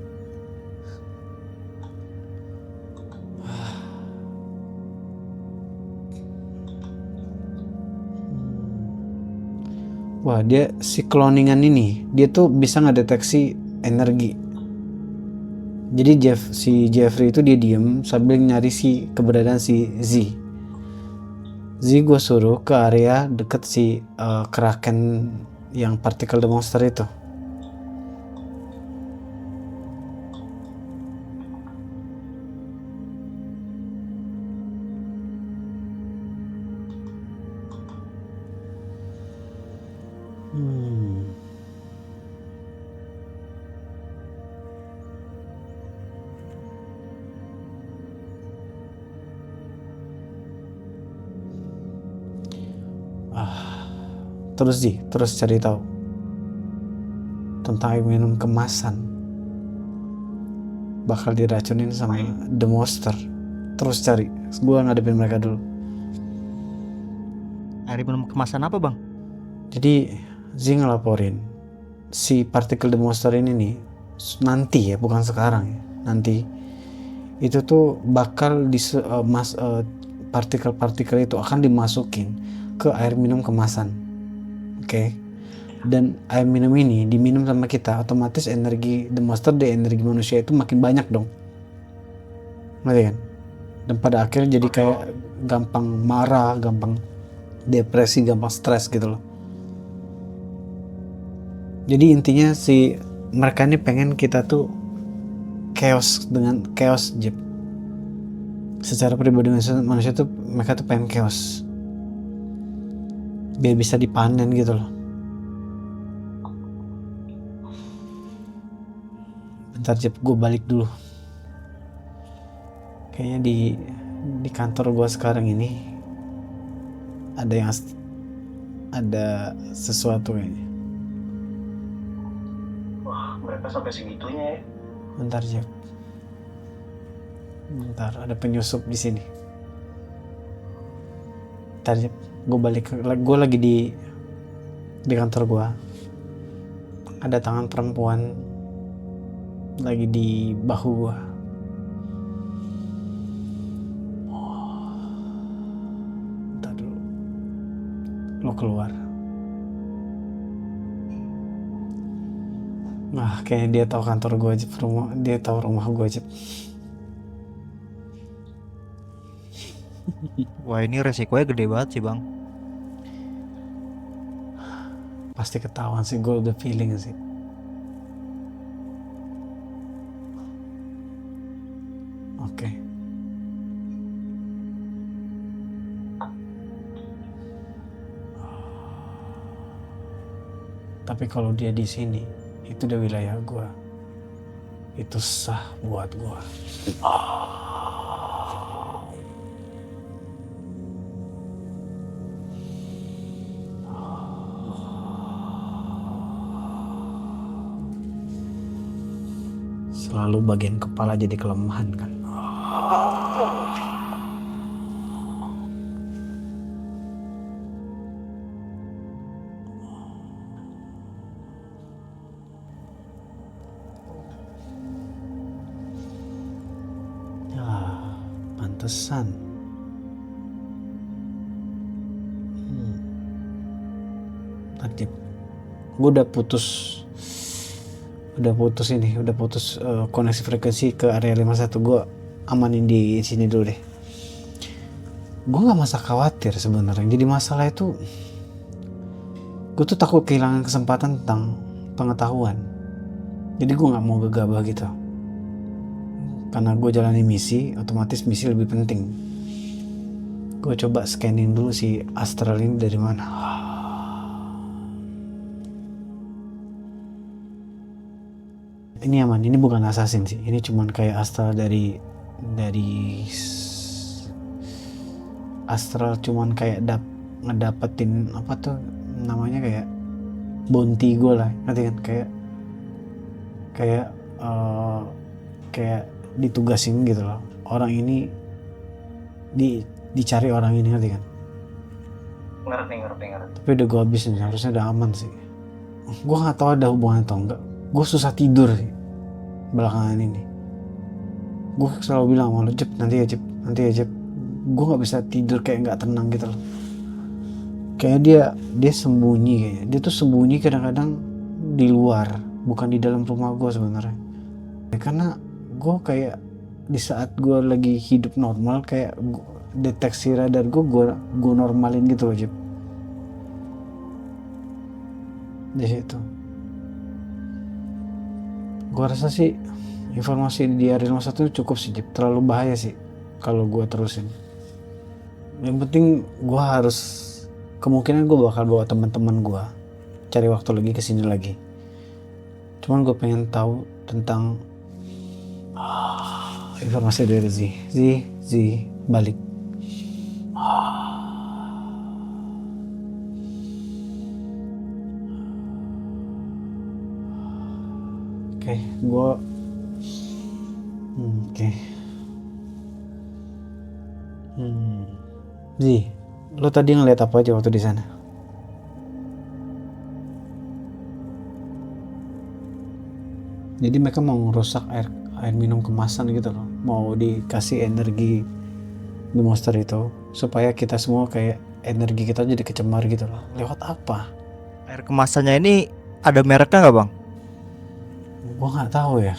Wah, dia si cloningan ini, dia tuh bisa ngedeteksi energi. Jadi si Jeffrey itu dia diem sambil nyari si keberadaan si Z. Z gue suruh ke area deket si Kraken yang particle the monster itu. Terus cari tahu tentang air minum kemasan bakal diracunin sama the monster. Terus cari, gua ngadepin mereka dulu. Air minum kemasan apa bang? Jadi Z ngelaporin si particle the monster ini nih nanti ya, bukan sekarang ya, nanti itu tuh bakal partikel-partikel itu akan dimasukin ke air minum kemasan. Oke. Dan air minum ini diminum sama kita, otomatis energi the monster dan energi manusia itu makin banyak dong. Ngerti kan? Dan pada akhirnya jadi kayak gampang marah, gampang depresi, gampang stres gitu loh. Jadi intinya mereka ini pengen kita tuh chaos Jeep. Secara pribadi manusia tuh mereka tuh pengen chaos. Biar bisa dipanen gitu loh. Bentar Jeep, gue balik dulu. Kayaknya di kantor gue sekarang ini ada sesuatu kayaknya. Wah, mereka sampai segitunya ya. Bentar Jeff. Bentar, ada penyusup di sini. Bentar Jeff, gue lagi di kantor gue. Ada tangan perempuan lagi di bahu gue. Bentar dulu. Lo keluar. Nah, kayaknya dia tahu kantor gue aja, dia tahu rumah gue aja. Wah ini resikonya gede banget sih bang. Pasti ketahuan sih, gue udah feeling sih. Oke. Tapi kalau dia di sini, itu udah wilayah gue. Itu sah buat gue. Selalu bagian kepala jadi kelemahan kan. pantesan. Aktif. Gue udah putus koneksi frekuensi ke area 51. Gue amanin di sini dulu deh. Gue nggak masa khawatir sebenarnya. Jadi masalah itu gue tuh takut kehilangan kesempatan tentang pengetahuan. Jadi gue nggak mau gegabah gitu. Karena gue jalani misi, otomatis misi lebih penting. Gue coba scanning dulu si astral ini dari mana. Ini aman, ini bukan assassin sih. Ini cuman kayak astral dari astral, cuman kayak ngedapetin apa tuh namanya, kayak bounty gue lah, ngerti kan? Kayak ditugasin gitu loh. Orang ini dicari orang ini, ngerti kan? Ngerti. Tapi udah gue habisin, harusnya udah aman sih. Gue nggak tahu ada hubungan atau enggak. Gue susah tidur sih belakangan ini. Gue selalu bilang sama lo, Jep, nanti ya Jep. Gue nggak bisa tidur, kayak nggak tenang gitu loh. Kayak dia sembunyi, kayaknya dia tuh sembunyi kadang-kadang di luar, bukan di dalam rumah gue sebenarnya. Karena gue kayak di saat gue lagi hidup normal, kayak deteksi radar gue normalin gitu loh, Jep. Di situ gue rasa sih informasi di area 51 cukup sih, Jep. Terlalu bahaya sih kalau gue terusin. Yang penting gue harus, kemungkinan gue bakal bawa teman-teman gue cari waktu lagi kesini lagi. Cuman gue pengen tahu tentang informasi dari Z balik. Zi, lo tadi ngeliat apa aja waktu di sana? Jadi mereka mau ngerusak air minum kemasan gitu loh, mau dikasih energi di monster itu supaya kita semua kayak energi kita jadi kecemar gitu loh. Lewat apa? Air kemasannya ini ada mereknya nggak bang? Gua nggak tahu ya.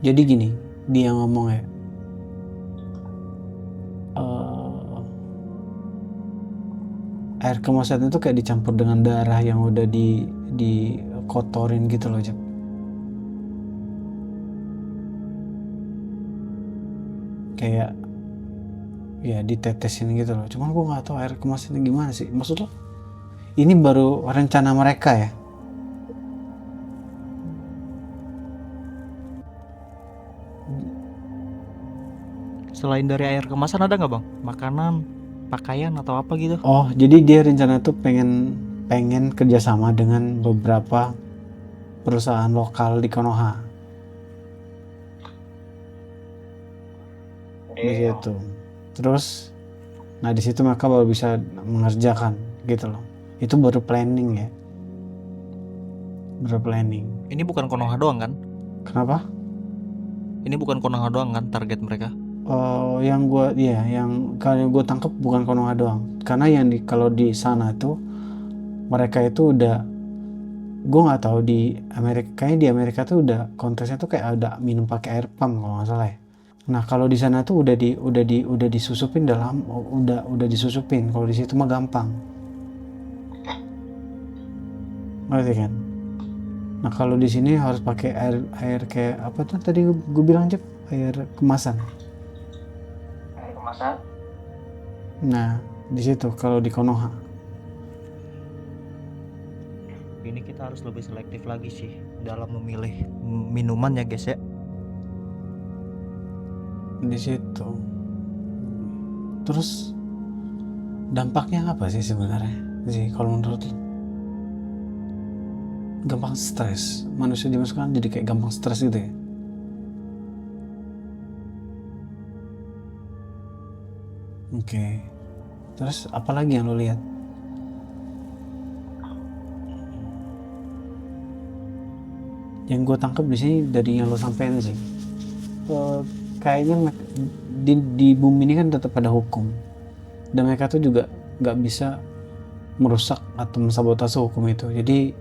Jadi gini, dia ngomong ya, air kemasan itu kayak dicampur dengan darah yang udah dikotorin gitu loh, Jep. Kayak ya ditetesin gitu loh. Cuman gue nggak tahu air kemasannya gimana sih. Maksud lo ini baru rencana mereka ya? Selain dari air kemasan ada nggak bang? Makanan, pakaian atau apa gitu? Oh, jadi dia rencana tuh pengen kerjasama dengan beberapa perusahaan lokal di Konoha. Di situ. Terus, nah di situ mereka baru bisa mengerjakan gitu loh. Itu baru planning ya. Baru planning. Ini bukan Konoha doang kan? Kenapa? Ini bukan Konoha doang kan target mereka? Yang kalau gue tangkap bukan Konoha doang. Karena kalau di sana tuh mereka itu udah, gue nggak tahu di Amerika, kayaknya di Amerika tuh udah konteksnya tuh kayak ada minum pakai air pump kalau nggak salah ya. Nah kalau di sana tuh udah disusupin dalam, udah disusupin. Kalau di situ mah gampang, ngerti kan? Nah kalau di sini harus pakai air kayak apa tuh tadi gue bilang, Jep, air kemasan. Nah di situ kalau di Konoha. Ini kita harus lebih selektif lagi sih dalam memilih minuman ya guys ya. Di situ. Terus dampaknya apa sih sebenarnya sih kalau menurut lo? Gampang stres. Manusia dimasukkan jadi kayak gampang stres gitu ya. Oke. Terus apa lagi yang lo lihat? Yang gue tangkap di sini dari yang lo sampein sih, kayaknya di bumi ini kan tetap ada hukum, dan mereka tuh juga nggak bisa merusak atau mensabotase hukum itu. Jadi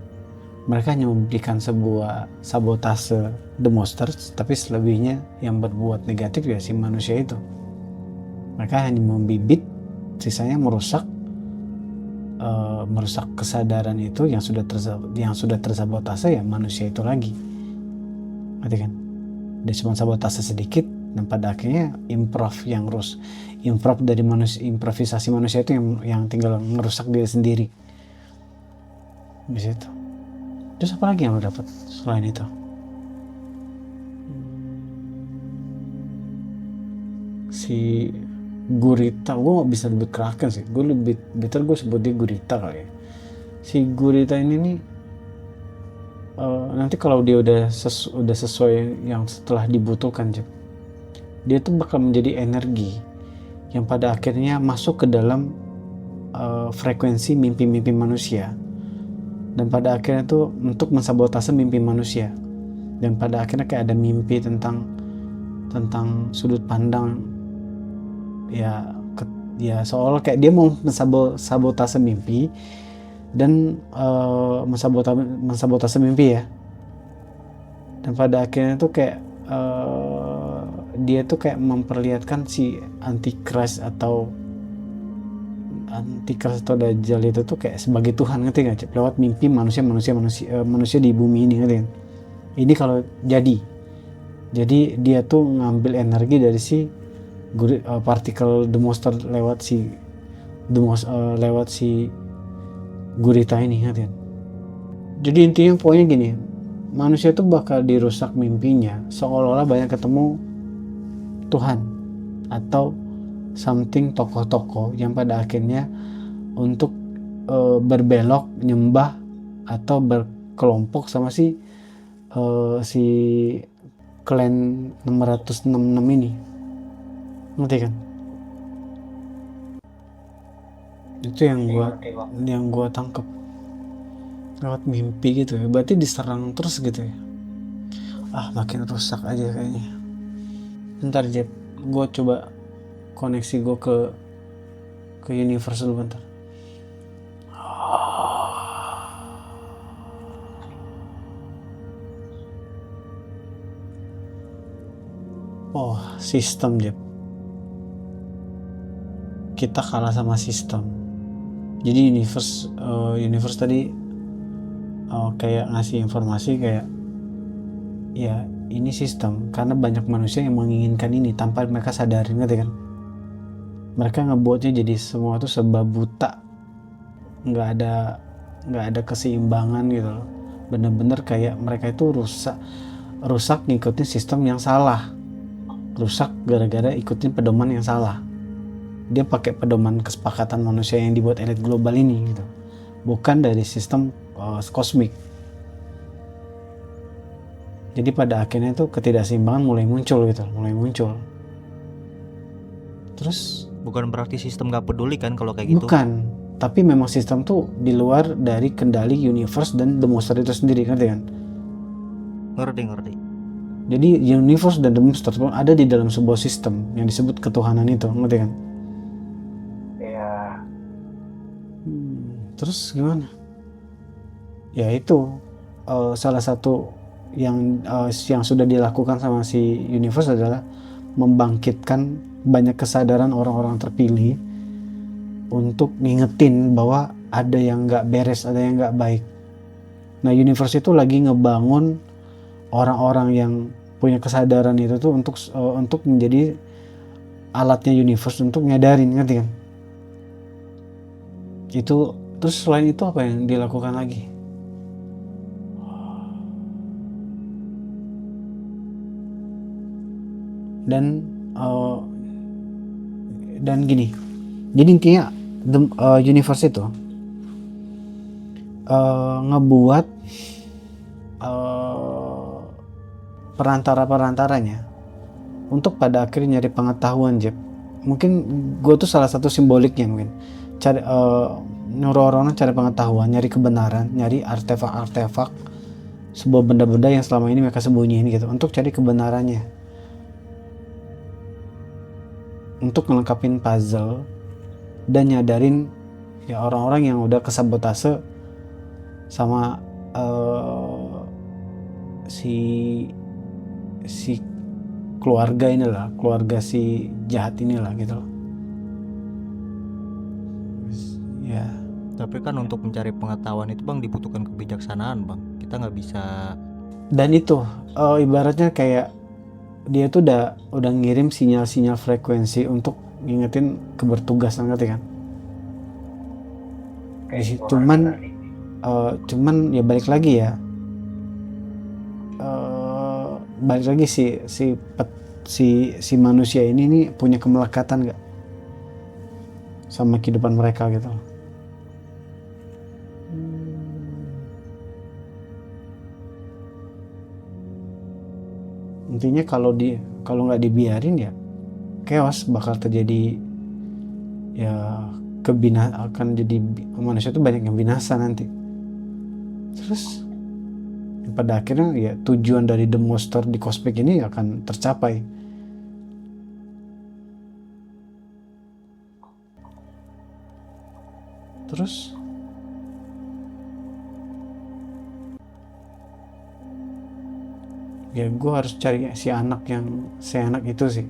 mereka hanya memberikan sebuah sabotase the monsters, tapi selebihnya yang berbuat negatif ya si manusia itu. Mereka hanya membibit, sisanya merusak kesadaran itu yang sudah tersabotase ya manusia itu lagi. Ngerti kan? Dia cuma sabotase sedikit, dan pada akhirnya improv dari improvisasi manusia itu yang tinggal ngerusak diri sendiri. Di situ. Terus apa lagi yang lo dapat selain itu? Si gurita, gue gak bisa lebih Kraken sih, gue lebih better gue sebut dia gurita kali ya. Si gurita ini nih nanti kalau dia udah sesuai yang setelah dibutuhkan, dia tuh bakal menjadi energi yang pada akhirnya masuk ke dalam frekuensi mimpi-mimpi manusia, dan pada akhirnya tuh untuk mensabotase mimpi manusia. Dan pada akhirnya kayak ada mimpi tentang sudut pandang ya seolah kayak dia mau mensabotase mimpi dan mensabotase mimpi ya. Dan pada akhirnya tuh kayak dia tuh kayak memperlihatkan si antikris atau Dajjal itu tuh kayak sebagai Tuhan, ngerti gak? Lewat mimpi manusia di bumi ini, ngerti kan? Ini kalau jadi dia tuh ngambil energi dari si partikel the monster lewat si gurita ini, ngerti kan? Jadi intinya pokoknya gini, manusia tuh bakal dirusak mimpinya seolah-olah banyak ketemu Tuhan atau something tokoh-tokoh yang pada akhirnya untuk berbelok nyembah atau berkelompok sama si klan 666 ini, ngerti kan? Itu yang gua tangkap lewat mimpi gitu ya. Berarti diserang terus gitu ya. Makin rusak aja kayaknya. Bentar Jeb, gua coba koneksi gue ke universe dulu bentar. Sistem Jeb, kita kalah sama sistem. Jadi universe tadi kayak ngasih informasi kayak ya ini sistem, karena banyak manusia yang menginginkan ini tanpa mereka sadarin, ngerti kan? Mereka ngebuatnya jadi semua tuh serba buta, nggak ada keseimbangan gitu loh. Bener-bener kayak mereka itu rusak ngikutin sistem yang salah, rusak gara-gara ikutin pedoman yang salah. Dia pakai pedoman kesepakatan manusia yang dibuat elit global ini gitu, bukan dari sistem kosmik. Jadi pada akhirnya tuh ketidakseimbangan mulai muncul. Terus bukan berarti sistem gak peduli kan kalau kayak gitu? Bukan, tapi memang sistem tuh di luar dari kendali universe dan the monster itu sendiri, ngerti kan? Ngerti. Jadi universe dan the monster pun ada di dalam sebuah sistem yang disebut ketuhanan itu, ngerti kan? Iya. Terus gimana? Ya itu salah satu yang sudah dilakukan sama si universe adalah membangkitkan banyak kesadaran orang-orang terpilih untuk ngingetin bahwa ada yang nggak beres, ada yang nggak baik. Nah, universe itu lagi ngebangun orang-orang yang punya kesadaran itu tuh untuk menjadi alatnya universe untuk nyadarin, ngerti kan? Itu terus selain itu apa yang dilakukan lagi? Dan gini, jadi intinya universe itu ngebuat perantara-perantaranya untuk pada akhirnya nyari pengetahuan, Jeb. Mungkin gue tuh salah satu simboliknya, mungkin cari nyuruh orang-orang cari pengetahuan, nyari kebenaran, nyari artefak-artefak sebuah benda-benda yang selama ini mereka sembunyiin gitu, untuk cari kebenarannya. untuk ngelengkapin puzzle dan nyadarin ya orang-orang yang udah kesabotase sama si keluarga inilah, keluarga si jahat inilah gitu loh. Ya, Tapi kan untuk mencari pengetahuan itu bang dibutuhkan kebijaksanaan bang. Kita nggak bisa. dan itu ibaratnya kayak dia tuh udah ngirim sinyal-sinyal frekuensi untuk ngingetin kebertugasan, ngerti kan? Cuman ya balik lagi ya, balik lagi si manusia ini nih punya kemelekatan nggak sama kehidupan mereka gitu loh. Intinya kalau nggak dibiarin ya chaos bakal terjadi, ya akan jadi manusia tuh banyak yang binasa nanti. Terus pada akhirnya ya tujuan dari The Monster di Cosmic ini akan tercapai. Terus ya gue harus cari si anak itu sih.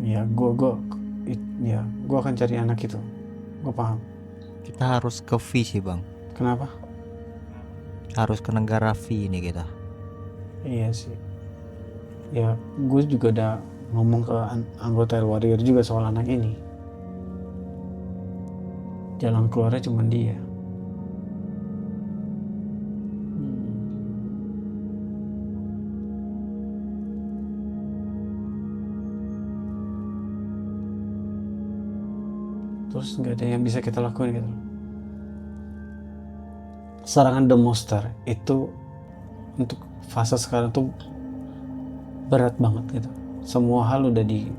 Ya gue akan cari anak itu. Gue paham. Kita harus ke V sih bang. Kenapa? Harus ke negara V ini kita. Iya sih. Ya gue juga udah ngomong ke anggota Warrior juga soal anak ini. Jalan keluarnya cuma dia. Terus nggak ada yang bisa kita lakuin gitu. Serangan The Monster itu untuk fase sekarang tuh berat banget gitu. Semua hal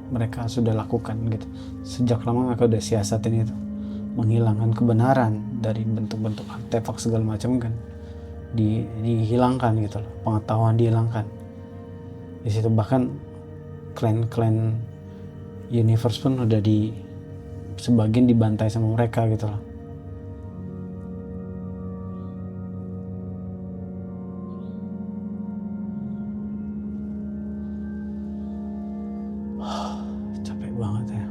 mereka sudah lakukan gitu. Sejak lama mereka udah siasatin itu, menghilangkan kebenaran dari bentuk-bentuk artefak segala macam kan, dihilangkan gitu loh, pengetahuan dihilangkan. Di situ bahkan klan universe pun udah sebagian dibantai sama mereka gitu loh. Capek banget ya.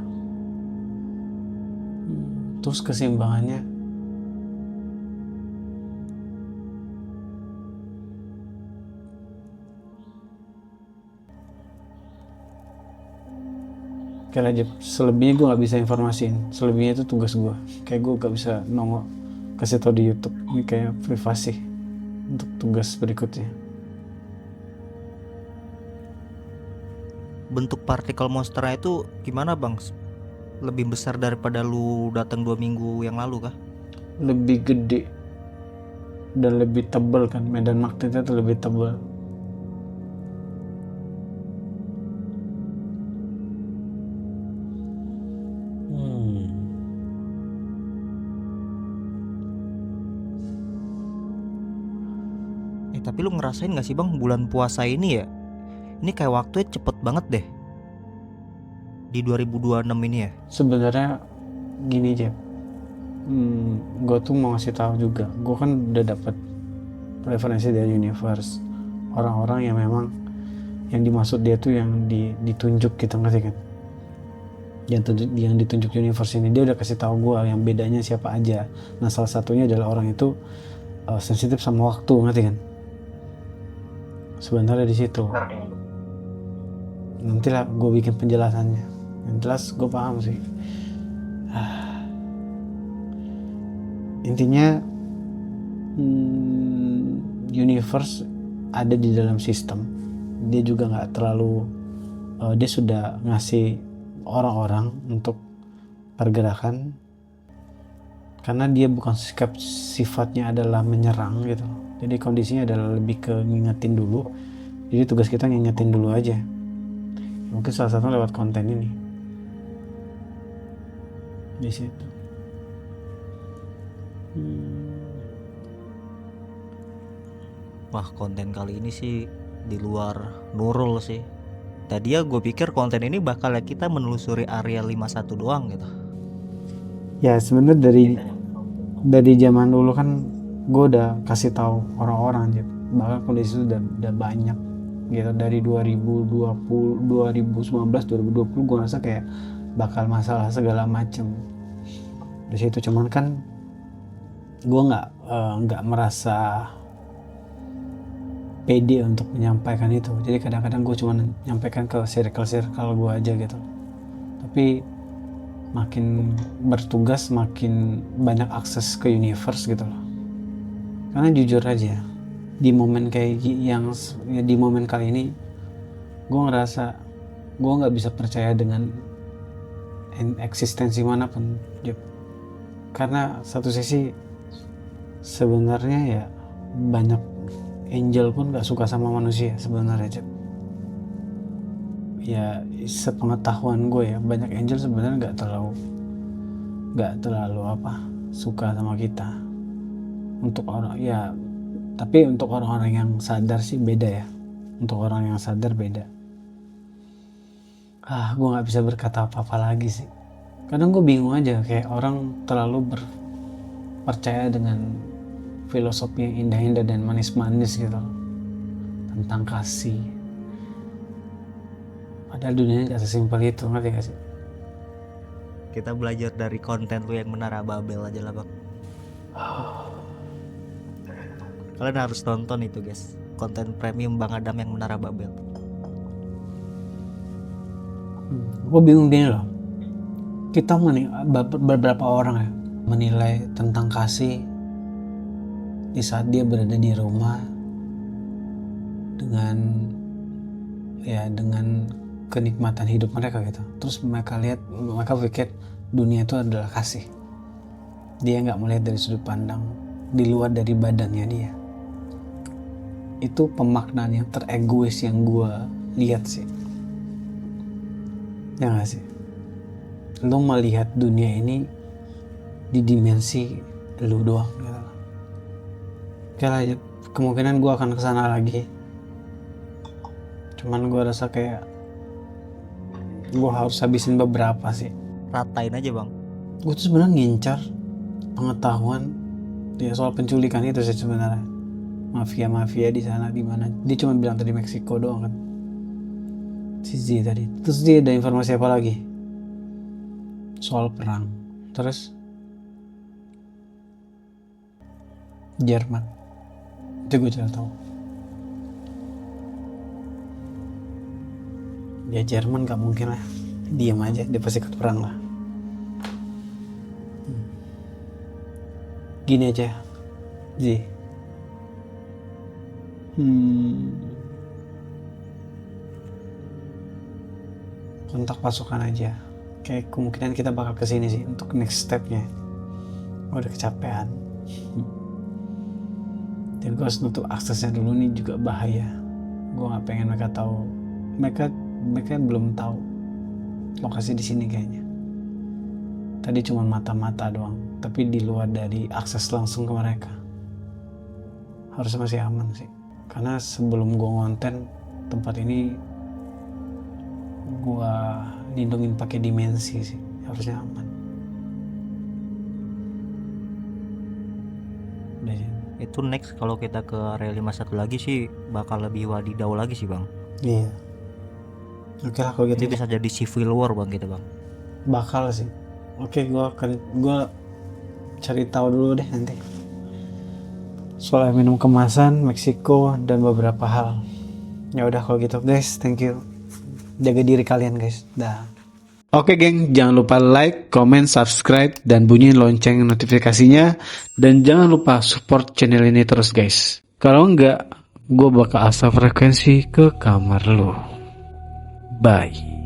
Terus keseimbangannya kayak aja, selebihnya gue nggak bisa informasiin. Selebihnya itu tugas gue. Kayak gue nggak bisa nongol kasih tau di YouTube. Ini kayak privasi untuk tugas berikutnya. Bentuk partikel monsternya itu gimana bang? Lebih besar daripada lu datang 2 minggu yang lalu kah? Lebih gede dan lebih tebal kan, medan magnetnya tuh lebih tebal. Tapi lu ngerasain gak sih bang bulan puasa ini ya? Ini kayak waktunya cepet banget deh. Di 2026 ini ya. Sebenarnya gini Jeb, gue tuh mau ngasih tahu juga, gue kan udah dapet referensi dari universe, orang-orang yang memang yang dimaksud dia tuh yang ditunjuk gitu, ngerti kan? Yang ditunjuk universe ini, dia udah kasih tahu gue yang bedanya siapa aja. Nah salah satunya adalah orang itu sensitif sama waktu, ngerti kan? Sebenarnya di situ. Nantilah gue bikin penjelasannya. Yang jelas gue paham sih. Intinya universe ada di dalam sistem. Dia juga nggak terlalu dia sudah ngasih orang-orang untuk pergerakan, karena dia bukan sifatnya adalah menyerang gitu. Jadi kondisinya adalah lebih ke ngingetin dulu. Jadi tugas kita ngingetin dulu aja. Mungkin salah satu lewat konten ini. Di situ. Wah konten kali ini sih di luar Nurul sih. Tadi ya gue pikir konten ini bakal kita menelusuri area 51 doang gitu. Ya sebenarnya dari zaman dulu kan gue udah kasih tahu orang-orang aja, bahkan kondisi itu udah banyak gitu dari 2020, 2019, 2020 gue rasa kayak bakal masalah segala macem di situ. Cuman kan gue nggak merasa pede untuk menyampaikan itu, jadi kadang-kadang gue cuma nyampaikan ke circle gue aja gitu. Tapi makin bertugas makin banyak akses ke universe gitu loh. Karena jujur aja di momen kayak di momen kali ini gue ngerasa gue nggak bisa percaya dengan eksistensi manapun, Jep. Karena satu sisi sebenarnya ya banyak angel pun nggak suka sama manusia sebenarnya, Jep. Ya sepengetahuan gue ya banyak angel sebenarnya nggak terlalu suka sama kita. Untuk orang ya, tapi untuk orang-orang yang sadar sih beda ya. Untuk orang yang sadar beda. Gue nggak bisa berkata apa-apa lagi sih. Kadang gue bingung aja, kayak orang terlalu percaya dengan filosofi yang indah-indah dan manis-manis gitu tentang kasih. Padahal dunia nggak sesimpel itu, ngerti gak sih? Kita belajar dari konten lu yang Menara Babel aja lah bang. Kalian harus tonton itu guys, konten premium Bang Adam yang Menara Babel. Gue bingung gini loh, kita beberapa orang ya menilai tentang kasih di saat dia berada di rumah dengan kenikmatan hidup mereka gitu. Terus mereka pikir dunia itu adalah kasih. Dia nggak melihat dari sudut pandang di luar dari badannya dia. Itu pemaknaan yang teregois yang gue lihat sih. Ya nggak sih? Lo melihat dunia ini di dimensi lo doang gitu. Oke lah, kemungkinan gue akan kesana lagi. Cuman gue rasa kayak gue harus habisin beberapa sih. Ratain aja bang. Gue tuh sebenarnya ngincar pengetahuan ya soal penculikan itu sih sebenarnya. Mafia di sana di mana. Dia cuma bilang tadi Meksiko doang kan. Si Z tadi. Terus dia ada informasi apa lagi? Soal perang. Terus Jerman. Itu gue tidak tahu. Ya Jerman gak mungkin lah. Diam aja, dia pasti ikut perang lah. Gini aja, Z. Kontak pasukan aja. Kayak kemungkinan kita bakal kesini sih untuk next stepnya. Gue udah kecapean. Dan gue harus nutup aksesnya dulu, nih juga bahaya. Gue nggak pengen mereka tahu. Mereka belum tahu lokasi di sini kayaknya. Tadi cuma mata-mata doang, tapi di luar dari akses langsung ke mereka. Harusnya masih aman sih. Karena sebelum gue ngonten tempat ini, gue lindungin pakai dimensi sih, harusnya aman. Udah ya. Itu next kalau kita ke area 51 lagi sih bakal lebih wadidaw lagi sih bang. Iya. Oke lah kalau gitu. Ini bisa jadi civil war bang kita bang. Bakal sih. Oke, gue cari tahu dulu deh nanti soal minum kemasan Meksiko dan beberapa hal. Ya udah kalau gitu guys, thank you. Jaga diri kalian guys. Dah. Oke geng, jangan lupa like, comment, subscribe, dan bunyiin lonceng notifikasinya. Dan jangan lupa support channel ini terus guys. Kalau enggak, gue bakal asal frekuensi ke kamar lo. Bye.